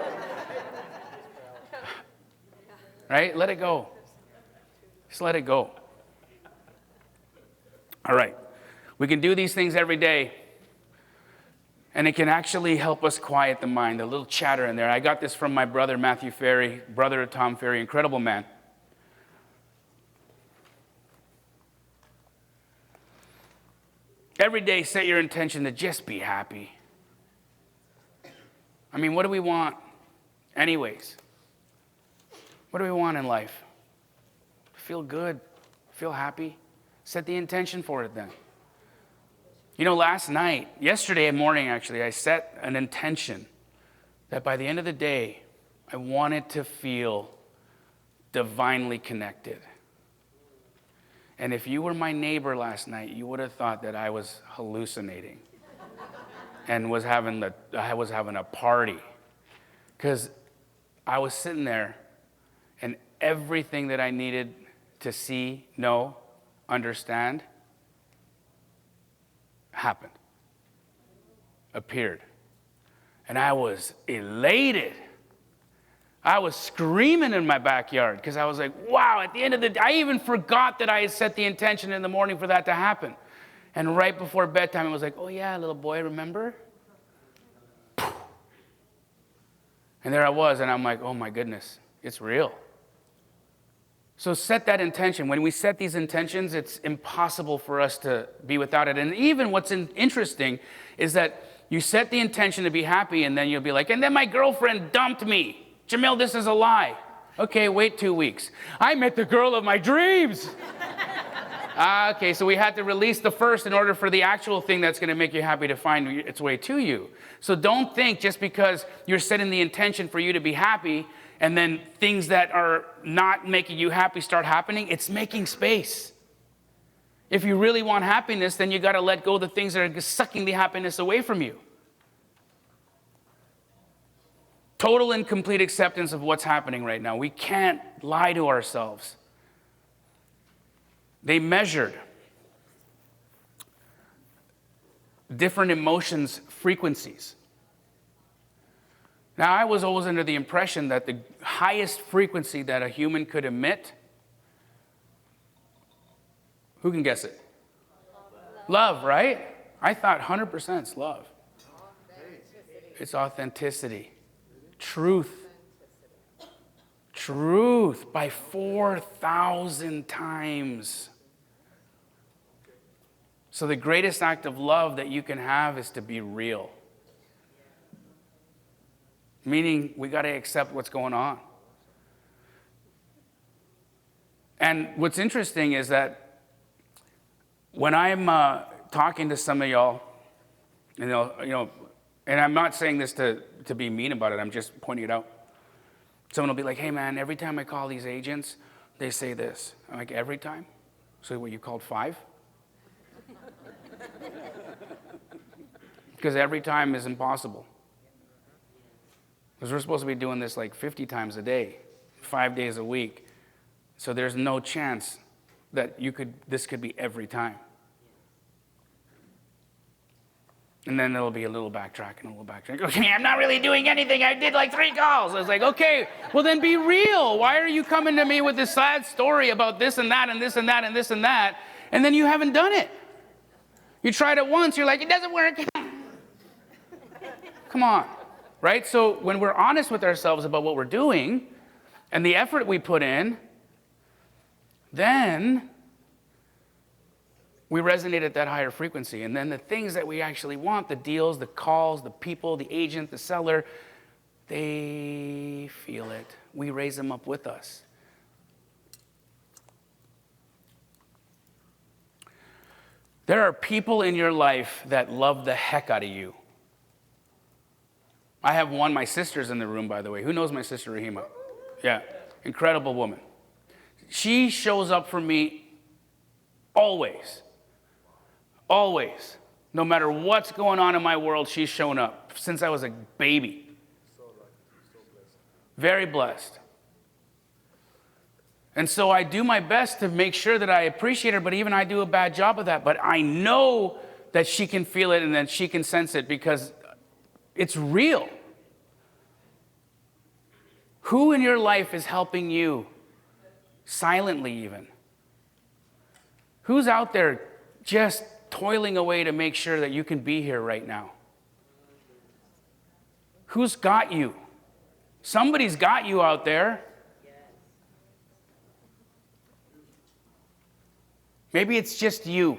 Right? Let it go. Just let it go. All right. We can do these things every day. And it can actually help us quiet the mind, a little chatter in there. I got this from my brother, Matthew Ferry, brother of Tom Ferry, incredible man. Every day, set your intention to just be happy. I mean, what do we want anyways? What do we want in life? Feel good, feel happy. Set the intention for it then. You know, yesterday morning actually, I set an intention that by the end of the day, I wanted to feel divinely connected. And if you were my neighbor last night, you would have thought that I was hallucinating and I was having a party. Because I was sitting there and everything that I needed to see, know, understand, happened, appeared. And I was elated. I was screaming in my backyard because I was like, wow, at the end of the day, I even forgot that I had set the intention in the morning for that to happen. And right before bedtime, I was like, oh yeah, little boy, remember? And there I was, and I'm like, oh my goodness, it's real. So set that intention. When we set these intentions, it's impossible for us to be without it. And even what's interesting is that you set the intention to be happy, and then you'll be like, and then my girlfriend dumped me. Jamil, this is a lie. Okay, wait 2 weeks. I met the girl of my dreams. Okay, so we had to release the first in order for the actual thing that's going to make you happy to find its way to you. So don't think just because you're setting the intention for you to be happy and then things that are not making you happy start happening, it's making space. If you really want happiness, then you got to let go of the things that are sucking the happiness away from you. Total and complete acceptance of what's happening right now. We can't lie to ourselves. They measured different emotions' frequencies. Now, I was always under the impression that the highest frequency that a human could emit, who can guess it? Love, right? I thought 100% is love. It's authenticity. Truth. Truth by 4,000 times. So the greatest act of love that you can have is to be real. Meaning we got to accept what's going on. And what's interesting is that when I'm talking to some of y'all, you know, and I'm not saying this to be mean about it, I'm just pointing it out. Someone will be like, hey man, every time I call these agents, they say this. I'm like, every time? So what, you called 5? Because every time is impossible. Because we're supposed to be doing this like 50 times a day, 5 days a week. So there's no chance that this could be every time. And then there'll be a little backtrack and a little backtrack. Okay, I'm not really doing anything. I did like 3 calls. I was like, okay, well then be real. Why are you coming to me with this sad story about this and that and this and that and this and that, and then you haven't done it? You tried it once, you're like, it doesn't work. Come on, right? So when we're honest with ourselves about what we're doing and the effort we put in, then we resonate at that higher frequency. And then the things that we actually want, the deals, the calls, the people, the agent, the seller, they feel it. We raise them up with us. There are people in your life that love the heck out of you. I have one, my sister's in the room, by the way. Who knows my sister Rahima? Yeah, incredible woman. She shows up for me always. Always. No matter what's going on in my world, she's shown up since I was a baby. Very blessed. And so I do my best to make sure that I appreciate her, but even I do a bad job of that. But I know that she can feel it and that she can sense it because it's real. Who in your life is helping you? Silently even. Who's out there just toiling away to make sure that you can be here right now? Who's got you? Somebody's got you out there. Maybe it's just you.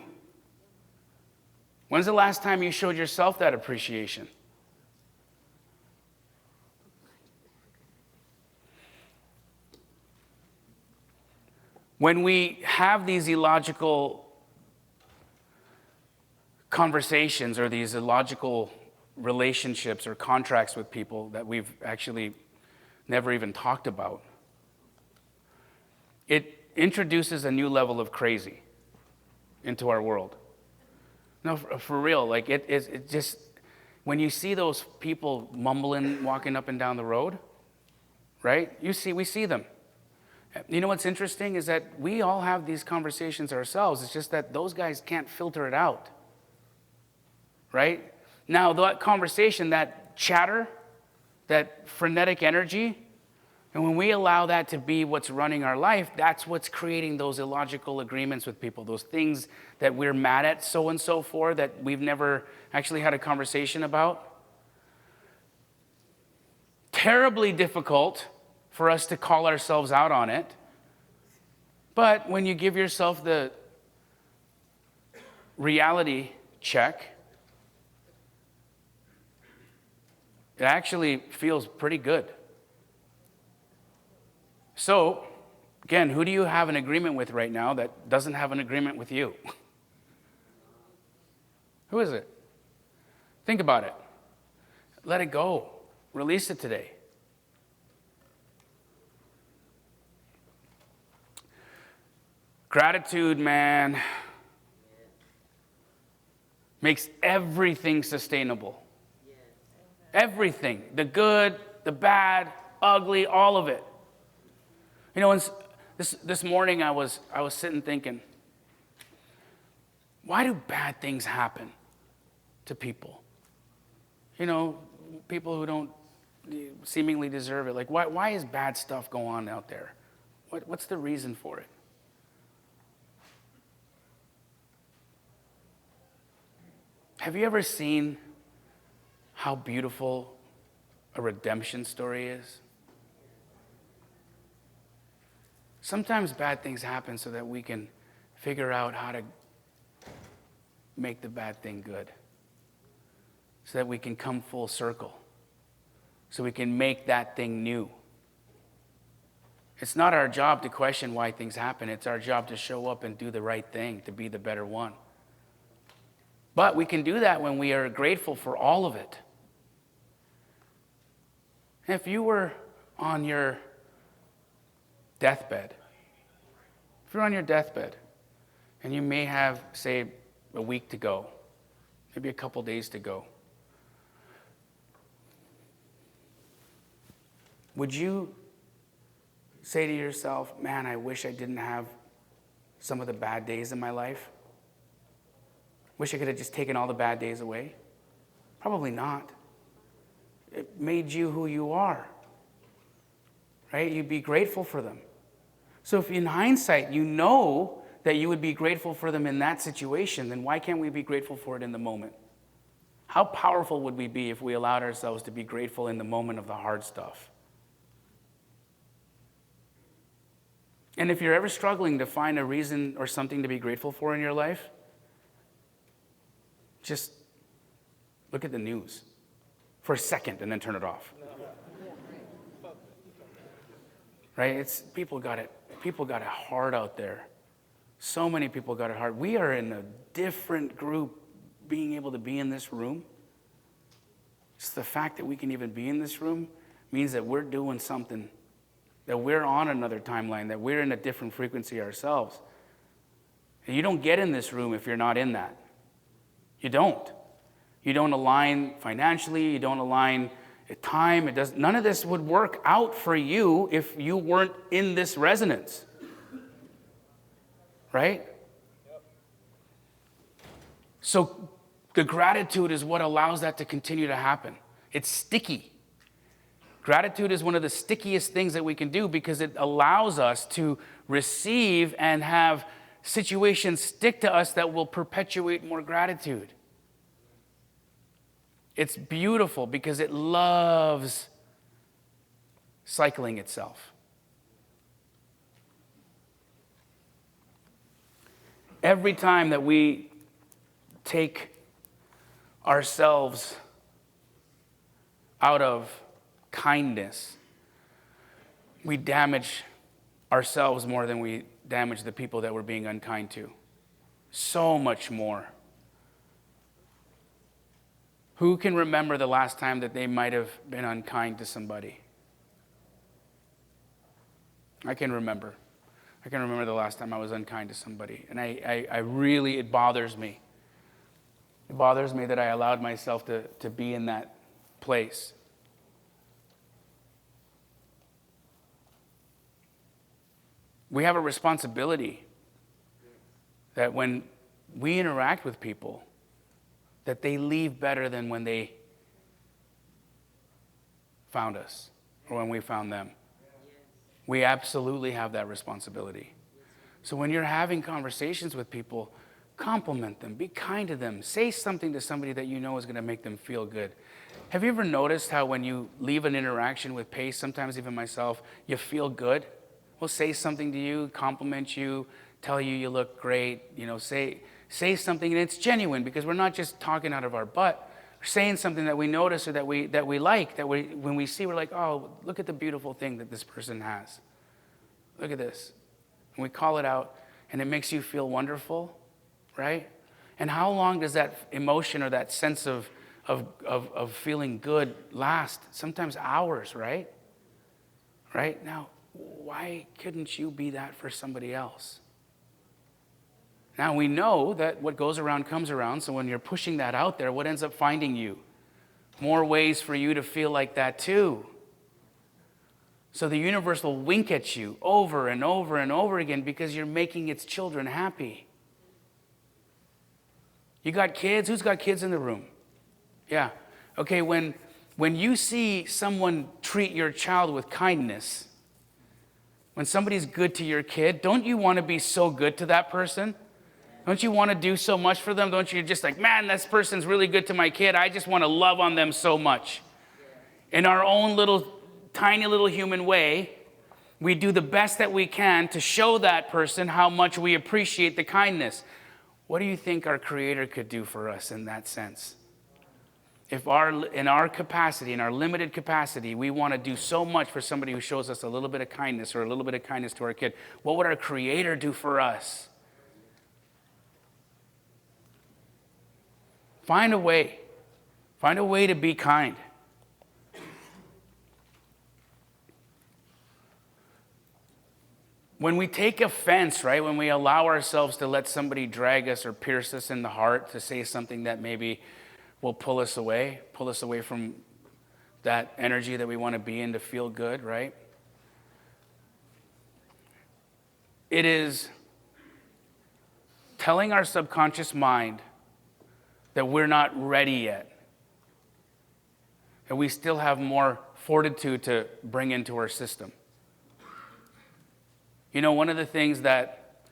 When's the last time you showed yourself that appreciation? When we have these illogical conversations or these illogical relationships or contracts with people that we've actually never even talked about, it introduces a new level of crazy into our world. No, for real, like it just, when you see those people mumbling, walking up and down the road, right? We see them. You know what's interesting is that we all have these conversations ourselves. It's just that those guys can't filter it out, right? Now, that conversation, that chatter, that frenetic energy, and when we allow that to be what's running our life, that's what's creating those illogical agreements with people, those things that we're mad at so-and-so for that we've never actually had a conversation about. Terribly difficult for us to call ourselves out on it. But when you give yourself the reality check, it actually feels pretty good. So, again, who do you have an agreement with right now that doesn't have an agreement with you? Who is it? Think about it. Let it go. Release it today. Gratitude, man, makes everything sustainable. Everything. The good, the bad, ugly, all of it. You know, this morning I was sitting thinking, why do bad things happen to people? You know, people who don't seemingly deserve it. Like, why is bad stuff go on out there? What's the reason for it? Have you ever seen how beautiful a redemption story is? Sometimes bad things happen so that we can figure out how to make the bad thing good. So that we can come full circle. So we can make that thing new. It's not our job to question why things happen. It's our job to show up and do the right thing, to be the better one. But we can do that when we are grateful for all of it. If you were on your deathbed, and you may have, say, a week to go, maybe a couple days to go, would you say to yourself, man, I wish I didn't have some of the bad days in my life? Wish I could have just taken all the bad days away? Probably not. It made you who you are, right? You'd be grateful for them. So if in hindsight you know that you would be grateful for them in that situation, then why can't we be grateful for it in the moment? How powerful would we be if we allowed ourselves to be grateful in the moment of the hard stuff? And if you're ever struggling to find a reason or something to be grateful for in your life, just look at the news for a second and then turn it off. Right? People got it hard out there. So many people got it hard. We are in a different group being able to be in this room. Just the fact that we can even be in this room means that we're doing something, that we're on another timeline, that we're in a different frequency ourselves. And you don't get in this room if you're not in that. You don't. You don't align financially. You don't align at time. None of this would work out for you if you weren't in this resonance. right? So the gratitude is what allows that to continue to happen. It's sticky. Gratitude is one of the stickiest things that we can do because it allows us to receive and have situations stick to us that will perpetuate more gratitude. It's beautiful because it loves cycling itself. Every time that we take ourselves out of kindness, we damage ourselves more than we damage the people that we're being unkind to. So much more. Who can remember the last time that they might have been unkind to somebody? I can remember. I can remember the last time I was unkind to somebody. And I really, it bothers me. It bothers me that I allowed myself to be in that place. We have a responsibility that when we interact with people, that they leave better than when they found us or when we found them. We absolutely have that responsibility. So when you're having conversations with people, compliment them, be kind to them, say something to somebody that you know is going to make them feel good. Have you ever noticed how when you leave an interaction with Pace, sometimes even myself, you feel good? We'll say something to you, compliment you, tell you you look great, say something, and it's genuine because we're not just talking out of our butt. We're saying something that we notice or that we like, when we see, we're like, oh, look at the beautiful thing that this person has. Look at this. And we call it out, and it makes you feel wonderful, right? And how long does that emotion or that sense of feeling good last? Sometimes hours, right? Right? Now, why couldn't you be that for somebody else? Now, we know that what goes around comes around, so when you're pushing that out there, what ends up finding you? More ways for you to feel like that too. So the universe will wink at you over and over and over again because you're making its children happy. You got kids? Who's got kids in the room? Yeah. Okay, when you see someone treat your child with kindness, when somebody's good to your kid, don't you want to be so good to that person? Don't you want to do so much for them? Don't you just like, man, this person's really good to my kid. I just want to love on them so much. In our own little, tiny little human way, we do the best that we can to show that person how much we appreciate the kindness. What do you think our Creator could do for us in that sense? If in our capacity, in our limited capacity, we want to do so much for somebody who shows us a little bit of kindness or a little bit of kindness to our kid, what would our Creator do for us? Find a way. Find a way to be kind. When we take offense, right, when we allow ourselves to let somebody drag us or pierce us in the heart to say something that maybe will pull us away from that energy that we want to be in to feel good, right? It is telling our subconscious mind that we're not ready yet, that we still have more fortitude to bring into our system. You know, one of the things that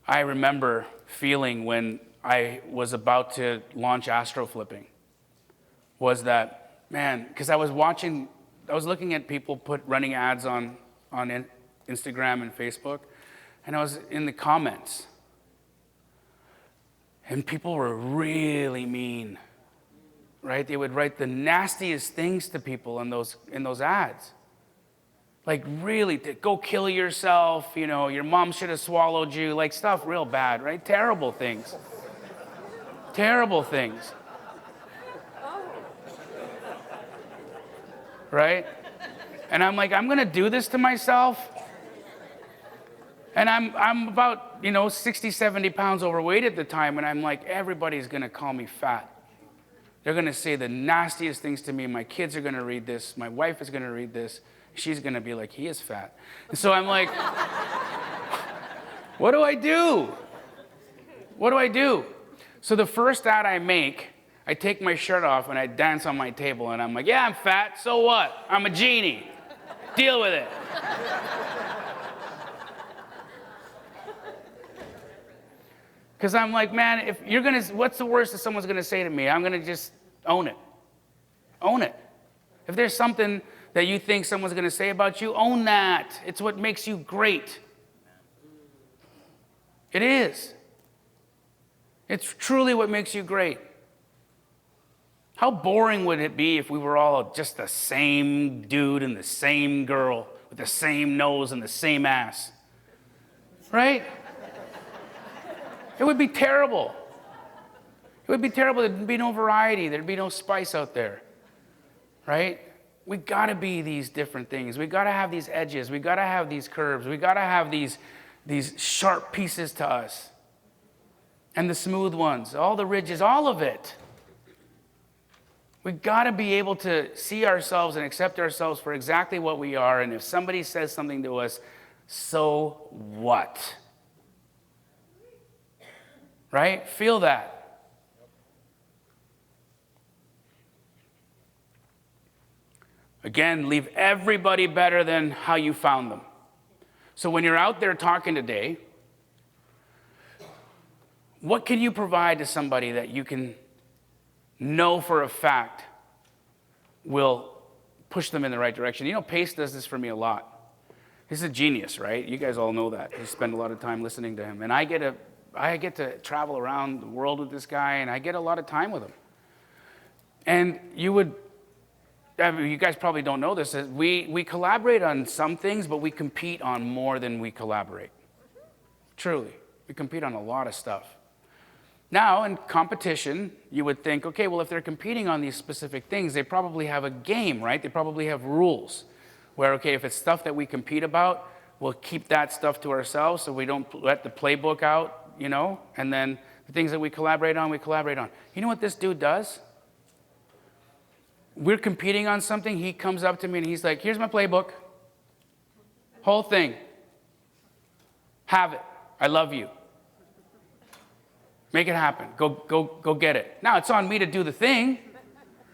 I remember feeling when I was about to launch astroflipping was that, man, because I was looking at people running ads on Instagram and Facebook, and I was in the comments. And people were really mean, right? They would write the nastiest things to people in those ads. Like, really, go kill yourself, your mom should have swallowed you, like stuff real bad, right? Terrible things. Terrible things. Right? And I'm like, I'm going to do this to myself? And I'm about, 60, 70 pounds overweight at the time, and I'm like, everybody's going to call me fat. They're going to say the nastiest things to me. My kids are going to read this. My wife is going to read this. She's going to be like, he is fat. And so I'm like, what do I do? What do I do? So the first ad I make, I take my shirt off and I dance on my table and I'm like, yeah, I'm fat, so what? I'm a genie. Deal with it. Because I'm like, man, if you're gonna, what's the worst that someone's gonna say to me? I'm gonna just own it. Own it. If there's something that you think someone's gonna say about you, own that. It's what makes you great. It is. It's truly what makes you great. How boring would it be if we were all just the same dude and the same girl with the same nose and the same ass? Right? It would be terrible. It would be terrible. There'd be no variety. There'd be no spice out there. Right? We gotta be these different things. We gotta have these edges. We gotta have these curves. We gotta have these sharp pieces to us. And the smooth ones, all the ridges, all of it. We gotta be able to see ourselves and accept ourselves for exactly what we are. And if somebody says something to us, so what? Right? Feel that. Again, leave everybody better than how you found them. So when you're out there talking today, what can you provide to somebody that you can know for a fact will push them in the right direction? You know, Pace does this for me a lot. He's a genius, right? You guys all know that. You spend a lot of time listening to him. And I get to travel around the world with this guy, and I get a lot of time with him. And you guys probably don't know this. We collaborate on some things, but we compete on more than we collaborate. Truly. We compete on a lot of stuff. Now, in competition, you would think, okay, well, if they're competing on these specific things, they probably have a game, right? They probably have rules where, okay, if it's stuff that we compete about, we'll keep that stuff to ourselves so we don't let the playbook out, you know? And then the things that we collaborate on, we collaborate on. You know what this dude does? We're competing on something. He comes up to me and he's like, here's my playbook. Whole thing. Have it. I love you. Make it happen. Go get it. Now, it's on me to do the thing.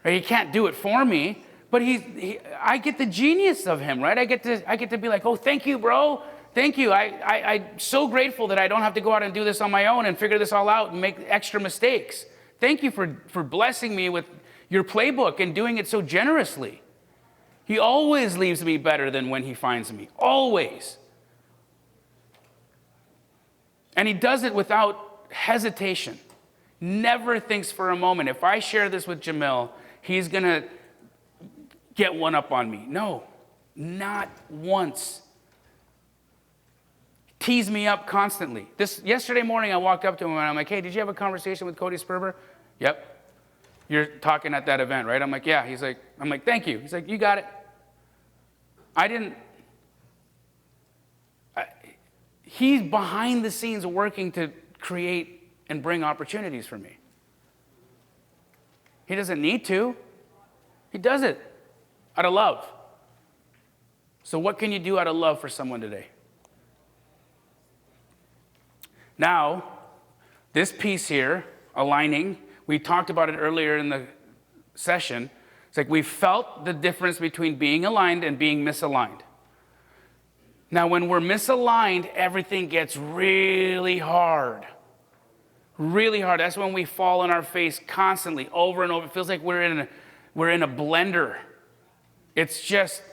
Right? He can't do it for me. But I get the genius of him, right? I get to be like, oh, thank you, bro. Thank you. I'm so grateful that I don't have to go out and do this on my own and figure this all out and make extra mistakes. Thank you for blessing me with your playbook and doing it so generously. He always leaves me better than when he finds me. Always. And he does it without hesitation. Never thinks for a moment, if I share this with Jamil, he's going to get one up on me. No, not once. Tease me up constantly. Yesterday morning, I walked up to him and I'm like, hey, did you have a conversation with Cody Sperber? Yep. You're talking at that event, right? I'm like, yeah. I'm like, thank you. He's like, you got it. He's behind the scenes working to create and bring opportunities for me. He doesn't need to. He does it out of love. So what can you do out of love for someone today? Now, this piece here, aligning, we talked about it earlier in the session. It's like we felt the difference between being aligned and being misaligned. Now, when we're misaligned, everything gets really hard. Really hard. That's when we fall on our face constantly, over and over. It feels like we're in a blender. It's just,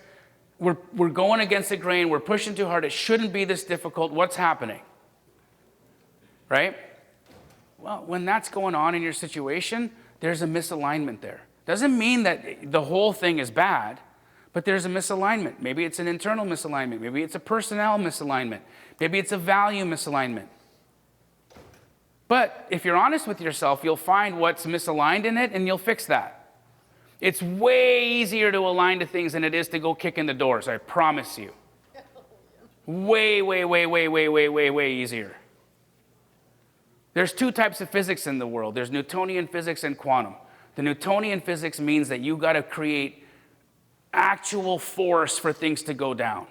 we're going against the grain. We're pushing too hard. It shouldn't be this difficult. What's happening? Right? Well, when that's going on in your situation, there's a misalignment there. Doesn't mean that the whole thing is bad, but there's a misalignment. Maybe it's an internal misalignment. Maybe it's a personnel misalignment. Maybe it's a value misalignment. But if you're honest with yourself, you'll find what's misaligned in it and you'll fix that. It's way easier to align to things than it is to go kick in the doors, I promise you. Way, way, way, way, way, way, way, way easier. There's two types of physics in the world. There's Newtonian physics and quantum. The Newtonian physics means that you got to create actual force for things to go down.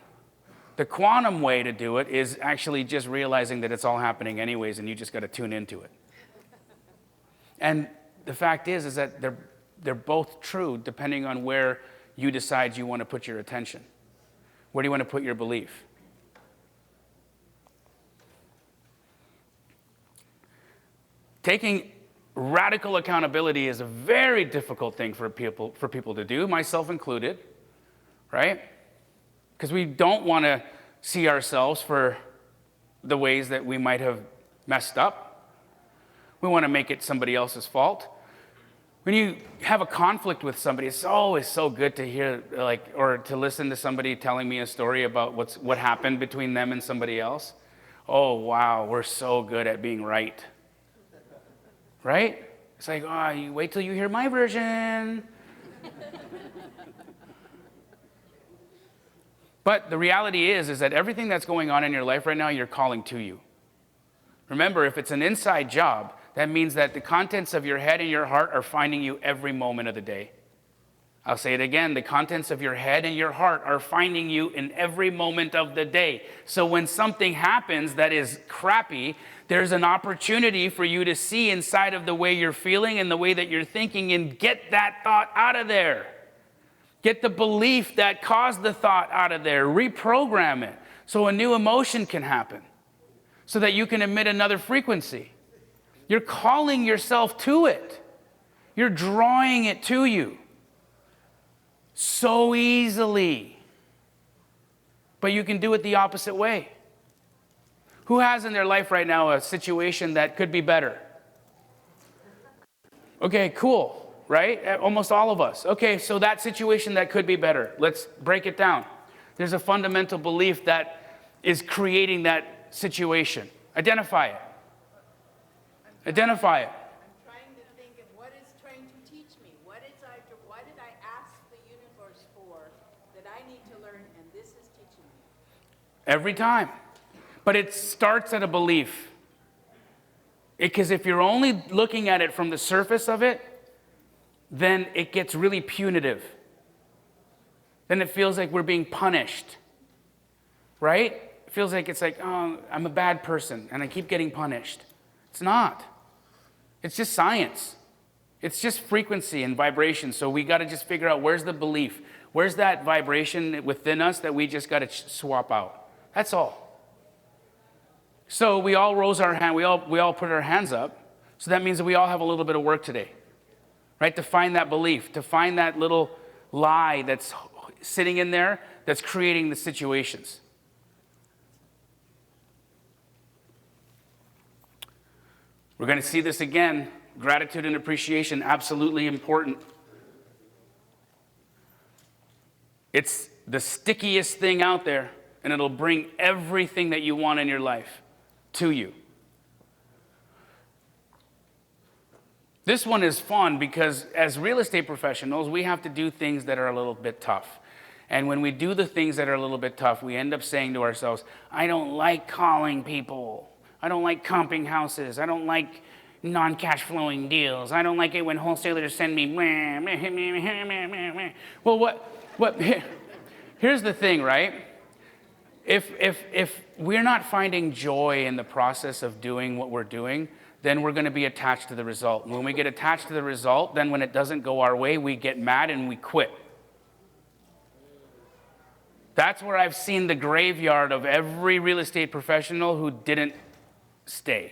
The quantum way to do it is actually just realizing that it's all happening anyways, and you just got to tune into it. And the fact is that they're both true depending on where you decide you want to put your attention. Where do you want to put your belief? Taking radical accountability is a very difficult thing for people to do, myself included, right? Because we don't want to see ourselves for the ways that we might have messed up. We want to make it somebody else's fault. When you have a conflict with somebody, it's always so good to hear, or to listen to somebody telling me a story about what happened between them and somebody else. Oh, wow, we're so good at being right. Right? It's like, oh, you wait till you hear my version. But the reality is that everything that's going on in your life right now, you're calling to you. Remember, if it's an inside job, that means that the contents of your head and your heart are finding you every moment of the day. I'll say it again. The contents of your head and your heart are finding you in every moment of the day. So when something happens that is crappy, there's an opportunity for you to see inside of the way you're feeling and the way that you're thinking and get that thought out of there. Get the belief that caused the thought out of there. Reprogram it so a new emotion can happen, so that you can emit another frequency. You're calling yourself to it. You're drawing it to you so easily. But you can do it the opposite way. Who has in their life right now a situation that could be better? Okay, cool. Right? Almost all of us. Okay, so that situation that could be better. Let's break it down. There's a fundamental belief that is creating that situation. Identify it. Identify it. I'm trying to think of what is trying to teach me. What did I ask the universe for that I need to learn, and this is teaching me? Every time. But it starts at a belief. Because if you're only looking at it from the surface of it, then it gets really punitive. Then it feels like we're being punished, right? It feels like it's like, oh, I'm a bad person and I keep getting punished. It's not. It's just science. It's just frequency and vibration. So we got to just figure out where's the belief. Where's that vibration within us that we just got to swap out. That's all. So we all rose our hand. We all put our hands up. So that means that we all have a little bit of work today. Right, to find that belief, to find that little lie that's sitting in there that's creating the situations. We're going to see this again. Gratitude and appreciation, absolutely important. It's the stickiest thing out there, and it'll bring everything that you want in your life to you. This one is fun because as real estate professionals, we have to do things that are a little bit tough. And when we do the things that are a little bit tough, we end up saying to ourselves, I don't like calling people. I don't like comping houses. I don't like non-cash flowing deals. I don't like it when wholesalers send me. Well, here's the thing, right? If we're not finding joy in the process of doing what we're doing, then we're going to be attached to the result. When we get attached to the result, then when it doesn't go our way, we get mad and we quit. That's where I've seen the graveyard of every real estate professional who didn't stay.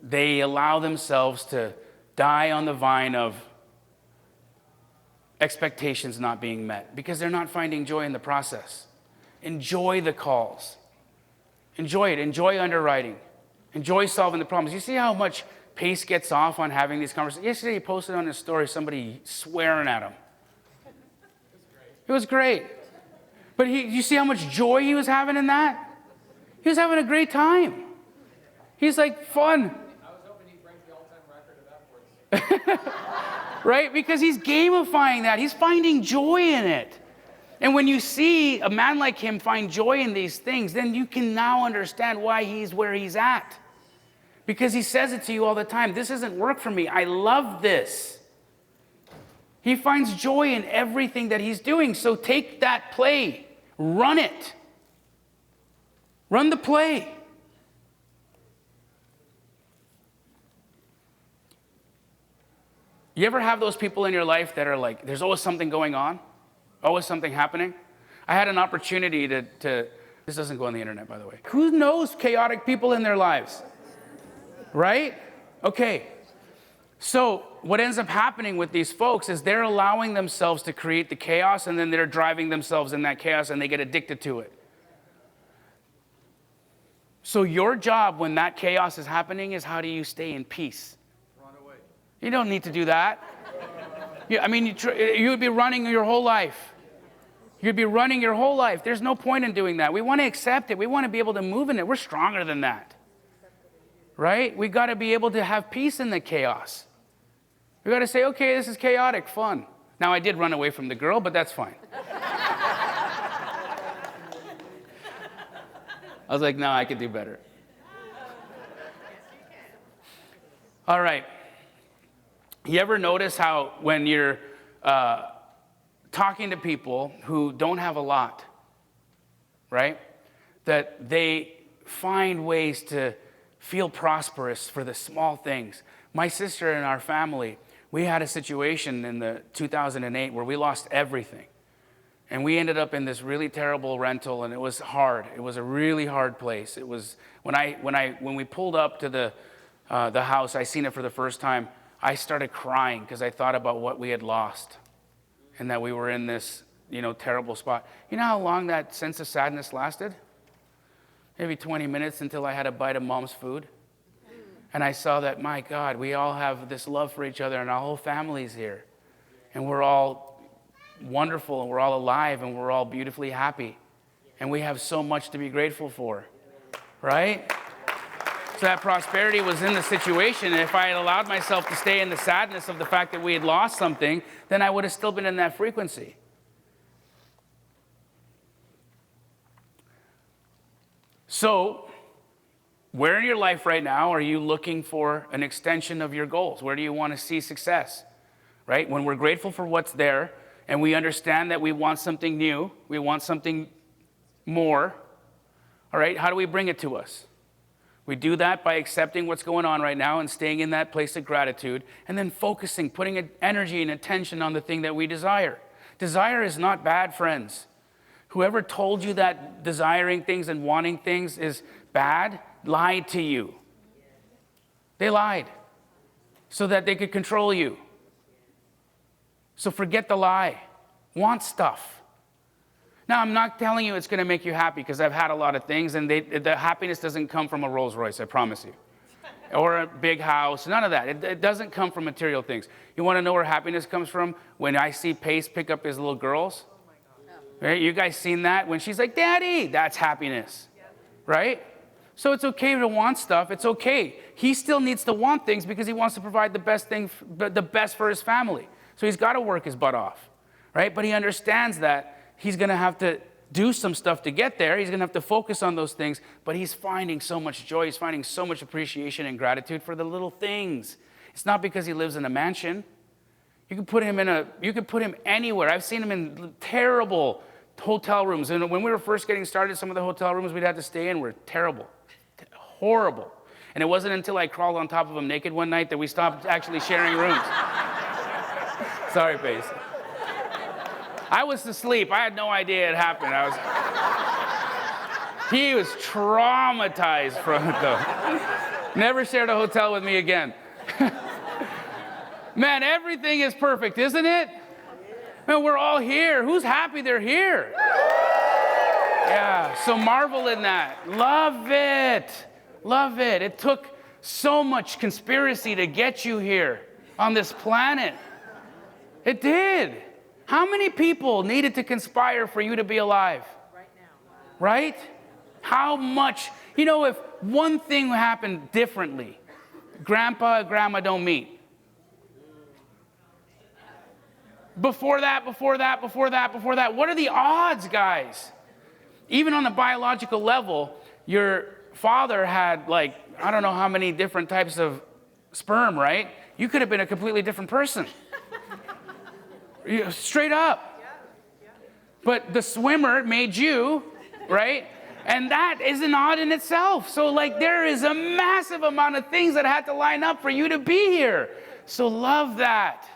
They allow themselves to die on the vine of expectations not being met because they're not finding joy in the process. Enjoy the calls. Enjoy it. Enjoy underwriting. Enjoy solving the problems. You see how much Pace gets off on having these conversations? Yesterday he posted on his story somebody swearing at him. It was great. But you see how much joy he was having in that? He was having a great time. He's like, fun. I was hoping he'd break the all-time record of F-words. Right? Because he's gamifying that. He's finding joy in it. And when you see a man like him find joy in these things, then you can now understand why he's where he's at. Because he says it to you all the time. This isn't work for me. I love this. He finds joy in everything that he's doing. So take that play, run it. Run the play. You ever have those people in your life that are like, there's always something going on? Always something happening? I had an opportunity to this doesn't go on the internet, by the way. Who knows chaotic people in their lives? Right? Okay. So what ends up happening with these folks is they're allowing themselves to create the chaos, and then they're driving themselves in that chaos, and they get addicted to it. So your job when that chaos is happening is, how do you stay in peace? Run away. You don't need to do that. You would be running your whole life. You'd be running your whole life. There's no point in doing that. We want to accept it. We want to be able to move in it. We're stronger than that. Right? We got to be able to have peace in the chaos. We got to say, okay, this is chaotic, fun. Now, I did run away from the girl, but that's fine. I was like, no, I could do better. All right. You ever notice how when you're talking to people who don't have a lot, right, that they find ways to feel prosperous for the small things? My sister and our family, we had a situation in the 2008 where we lost everything. And we ended up in this really terrible rental, and it was hard. It was a really hard place. It was when we pulled up to the house, I seen it for the first time. I started crying because I thought about what we had lost, and that we were in this, terrible spot. You know how long that sense of sadness lasted? Maybe 20 minutes, until I had a bite of Mom's food, and I saw that, my God, we all have this love for each other, and our whole family's here, and we're all wonderful, and we're all alive, and we're all beautifully happy, and we have so much to be grateful for, right? So that prosperity was in the situation, and if I had allowed myself to stay in the sadness of the fact that we had lost something, then I would have still been in that frequency. So, where in your life right now are you looking for an extension of your goals? Where do you want to see success? Right? When we're grateful for what's there, and we understand that we want something new, we want something more, all right, how do we bring it to us? We do that by accepting what's going on right now and staying in that place of gratitude, and then focusing, putting energy and attention on the thing that we desire. Desire is not bad, friends. Whoever told you that desiring things and wanting things is bad lied to you. They lied so that they could control you. So forget the lie. Want stuff. Now, I'm not telling you it's going to make you happy, because I've had a lot of things, and the happiness doesn't come from a Rolls Royce, I promise you. Or a big house, none of that. It doesn't come from material things. You want to know where happiness comes from? When I see Pace pick up his little girls. Right? You guys seen that? When she's like, Daddy, that's happiness. Right? So it's okay to want stuff. It's okay. He still needs to want things because he wants to provide the best for his family. So he's got to work his butt off, right? But he understands that he's going to have to do some stuff to get there. He's going to have to focus on those things, but he's finding so much joy. He's finding so much appreciation and gratitude for the little things. It's not because he lives in a mansion. You could put him anywhere. I've seen him in terrible hotel rooms. And when we were first getting started, some of the hotel rooms we'd had to stay in were terrible, horrible. And it wasn't until I crawled on top of him naked one night that we stopped actually sharing rooms. Sorry, Pace. I was asleep. I had no idea it happened. He was traumatized from it, though. Never shared a hotel with me again. Man, everything is perfect, isn't it? Man, we're all here. Who's happy they're here? Yeah, so marvel in that. Love it. Love it. It took so much conspiracy to get you here on this planet. It did. How many people needed to conspire for you to be alive? Right now. Right? How much? If one thing happened differently, grandpa and grandma don't meet. Before that, what are the odds, guys? Even on a biological level, your father had I don't know how many different types of sperm, right? You could have been a completely different person. Straight up. But the swimmer made you, right? And that is an odd in itself. So like there is a massive amount of things that had to line up for you to be here. So love that.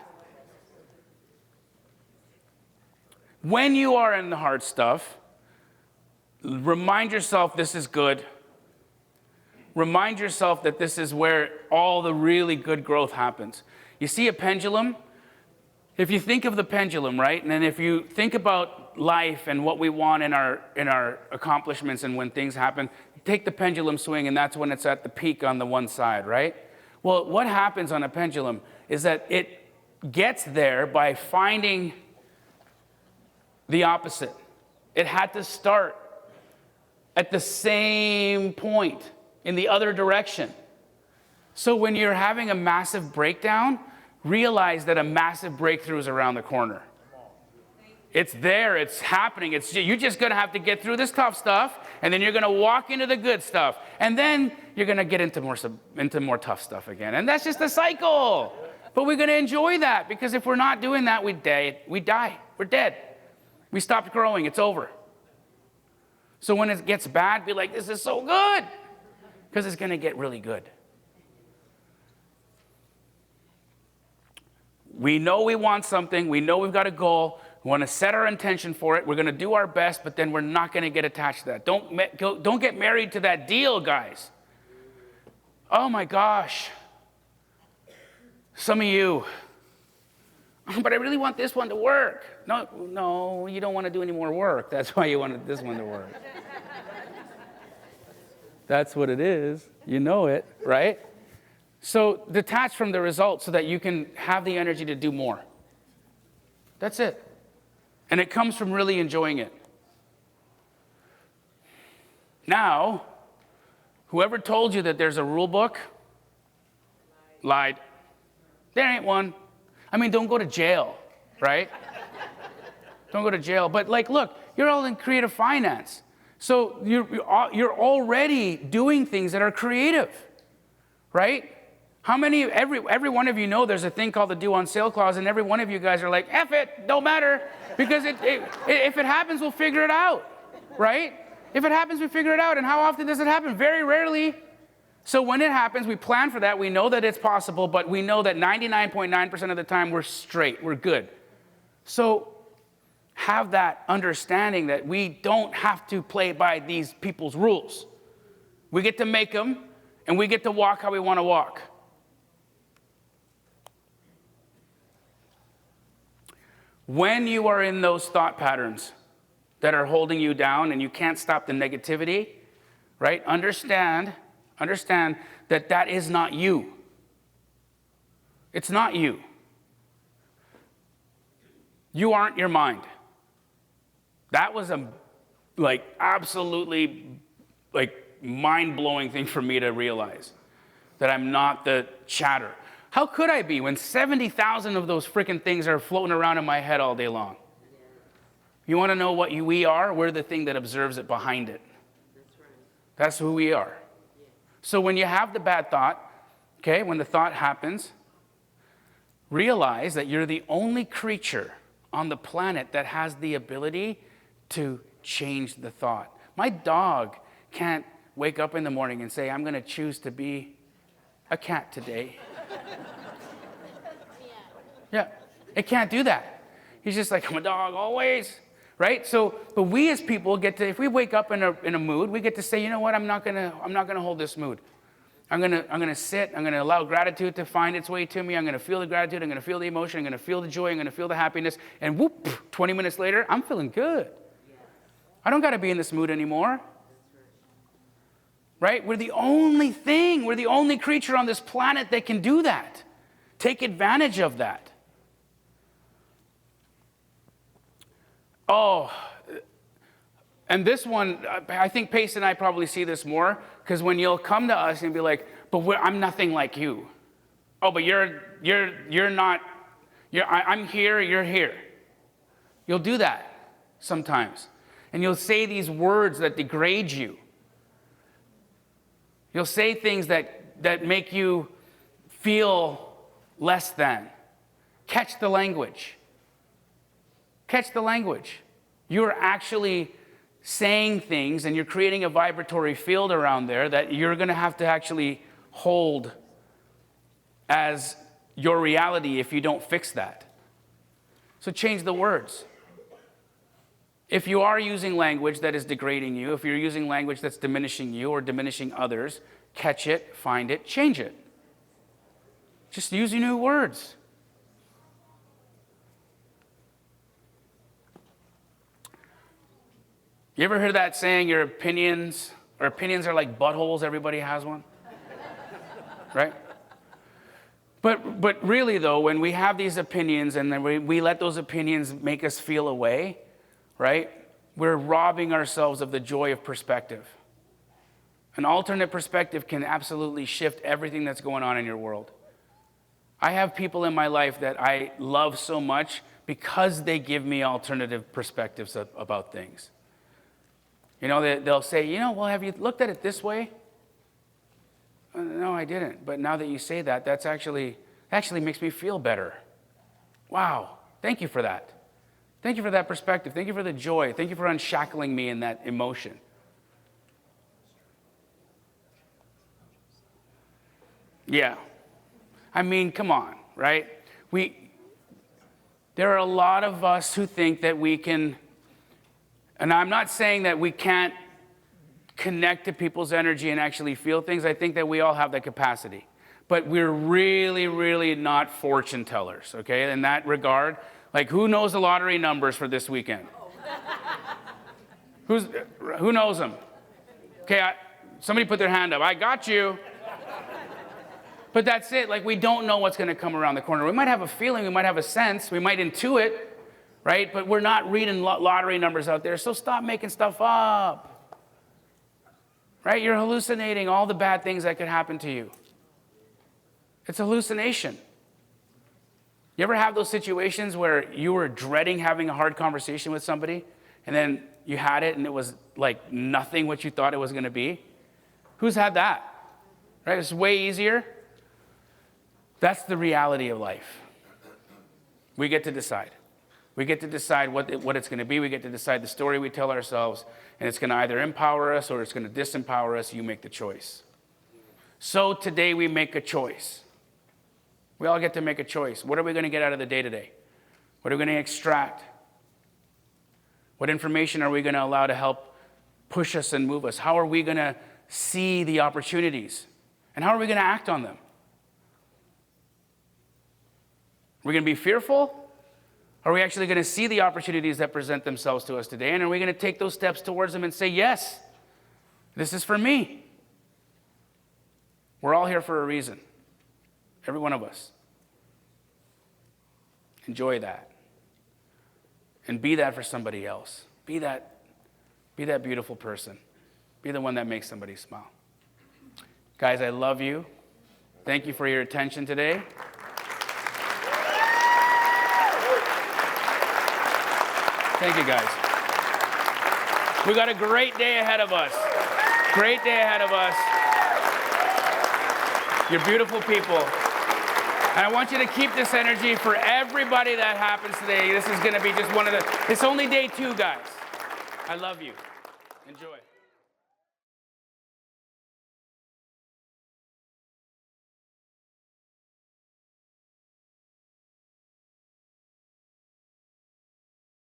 When you are in the hard stuff, remind yourself this is good. Remind yourself that this is where all the really good growth happens. You see a pendulum? If you think of the pendulum, right? And then if you think about life and what we want in our accomplishments and when things happen, take the pendulum swing and that's when it's at the peak on the one side, right? Well, what happens on a pendulum is that it gets there by finding the opposite. It had to start at the same point in the other direction. So when you're having a massive breakdown, realize that a massive breakthrough is around the corner. It's there, it's happening. You're just gonna have to get through this tough stuff, and then you're gonna walk into the good stuff, and then you're gonna get into more tough stuff again. And that's just a cycle. But we're gonna enjoy that, because if we're not doing that, we die. We're dead. We stopped growing, it's over. So when it gets bad, be like, this is so good, because it's gonna get really good. We know we want something. We know we've got a goal. We want to set our intention for it. We're going to do our best, but then we're not going to get attached to that. Don't get married to that deal, guys. Oh, my gosh. Some of you. But I really want this one to work. No, you don't want to do any more work. That's why you wanted this one to work. That's what it is. You know it, right? So detach from the result so that you can have the energy to do more. That's it. And it comes from really enjoying it. Now, whoever told you that there's a rule book, lied. There ain't one. I mean, don't go to jail, right? Don't go to jail. But like, look, you're all in creative finance. So you're already doing things that are creative, right? How many, every one of you know there's a thing called the due on sale clause, and every one of you guys are like, F it, don't matter, because if it happens, we'll figure it out, right? If it happens, we figure it out. And how often does it happen? Very rarely. So when it happens, we plan for that. We know that it's possible, but we know that 99.9% of the time we're straight, we're good. So have that understanding that we don't have to play by these people's rules. We get to make them, and we get to walk how we want to walk. When you are in those thought patterns that are holding you down and you can't stop the negativity, right? Understand that that is not you. It's not you. You aren't your mind. That was a absolutely mind-blowing thing for me to realize, that I'm not the chatter. How could I be when 70,000 of those freaking things are floating around in my head all day long? You want to know what we are? We're the thing that observes it behind it. That's who we are. So when you have the bad thought, okay, when the thought happens, realize that you're the only creature on the planet that has the ability to change the thought. My dog can't wake up in the morning and say, I'm going to choose to be a cat today. Yeah, it can't do that. He's just like, I'm a dog always, right? So, but we as people get to, if we wake up in a mood, we get to say, you know what, I'm not gonna hold this mood. I'm gonna sit. I'm gonna allow gratitude to find its way to me. I'm gonna feel the gratitude. I'm gonna feel the emotion. I'm gonna feel the joy. I'm gonna feel the happiness. And whoop, 20 minutes later, I'm feeling good. I don't gotta be in this mood anymore. Right? We're the only creature on this planet that can do that. Take advantage of that. Oh, and this one, I think Pace and I probably see this more, because when you'll come to us and be like, but I'm nothing like you. Oh, but you're not, I'm here, you're here. You'll do that sometimes. And you'll say these words that degrade you. You'll say things that make you feel less than. Catch the language. Catch the language. You're actually saying things and you're creating a vibratory field around there that you're going to have to actually hold as your reality if you don't fix that. So change the words. If you are using language that is degrading you, if you're using language that's diminishing you or diminishing others, catch it, find it, change it. Just use your new words. You ever heard that saying, your opinions are like buttholes, everybody has one? Right? But really though, when we have these opinions and then we let those opinions make us feel a way, right? We're robbing ourselves of the joy of perspective. An alternate perspective can absolutely shift everything that's going on in your world. I have people in my life that I love so much because they give me alternative perspectives about things. You know, they'll say, you know, well, have you looked at it this way? No, I didn't. But now that you say that, that's actually makes me feel better. Wow. Thank you for that. Thank you for that perspective. Thank you for the joy. Thank you for unshackling me in that emotion. Yeah. I mean, come on, right? There are a lot of us who think that we can, and I'm not saying that we can't connect to people's energy and actually feel things. I think that we all have that capacity. But we're really, really not fortune tellers, okay? In that regard, like who knows the lottery numbers for this weekend? Who knows them? Okay, somebody put their hand up. I got you. But that's it. Like we don't know what's going to come around the corner. We might have a feeling. We might have a sense. We might intuit, right? But we're not reading lottery numbers out there. So stop making stuff up, right? You're hallucinating all the bad things that could happen to you. It's a hallucination. You ever have those situations where you were dreading having a hard conversation with somebody and then you had it and it was like nothing what you thought it was going to be? Who's had that? Right? It's way easier. That's the reality of life. We get to decide. We get to decide what it's going to be. We get to decide the story we tell ourselves, and it's going to either empower us or it's going to disempower us. You make the choice. So today we make a choice. We all get to make a choice. What are we going to get out of the day today? What are we going to extract? What information are we going to allow to help push us and move us? How are we going to see the opportunities? And how are we going to act on them? Are we going to be fearful? Are we actually going to see the opportunities that present themselves to us today? And are we going to take those steps towards them and say, yes, this is for me? We're all here for a reason. Every one of us. Enjoy that. And be that for somebody else. Be that beautiful person. Be the one that makes somebody smile. Guys, I love you. Thank you for your attention today. Thank you, guys. We got a great day ahead of us. Great day ahead of us. You're beautiful people. And I want you to keep this energy for everybody that happens today. This is going to be just it's only day 2, guys. I love you. Enjoy.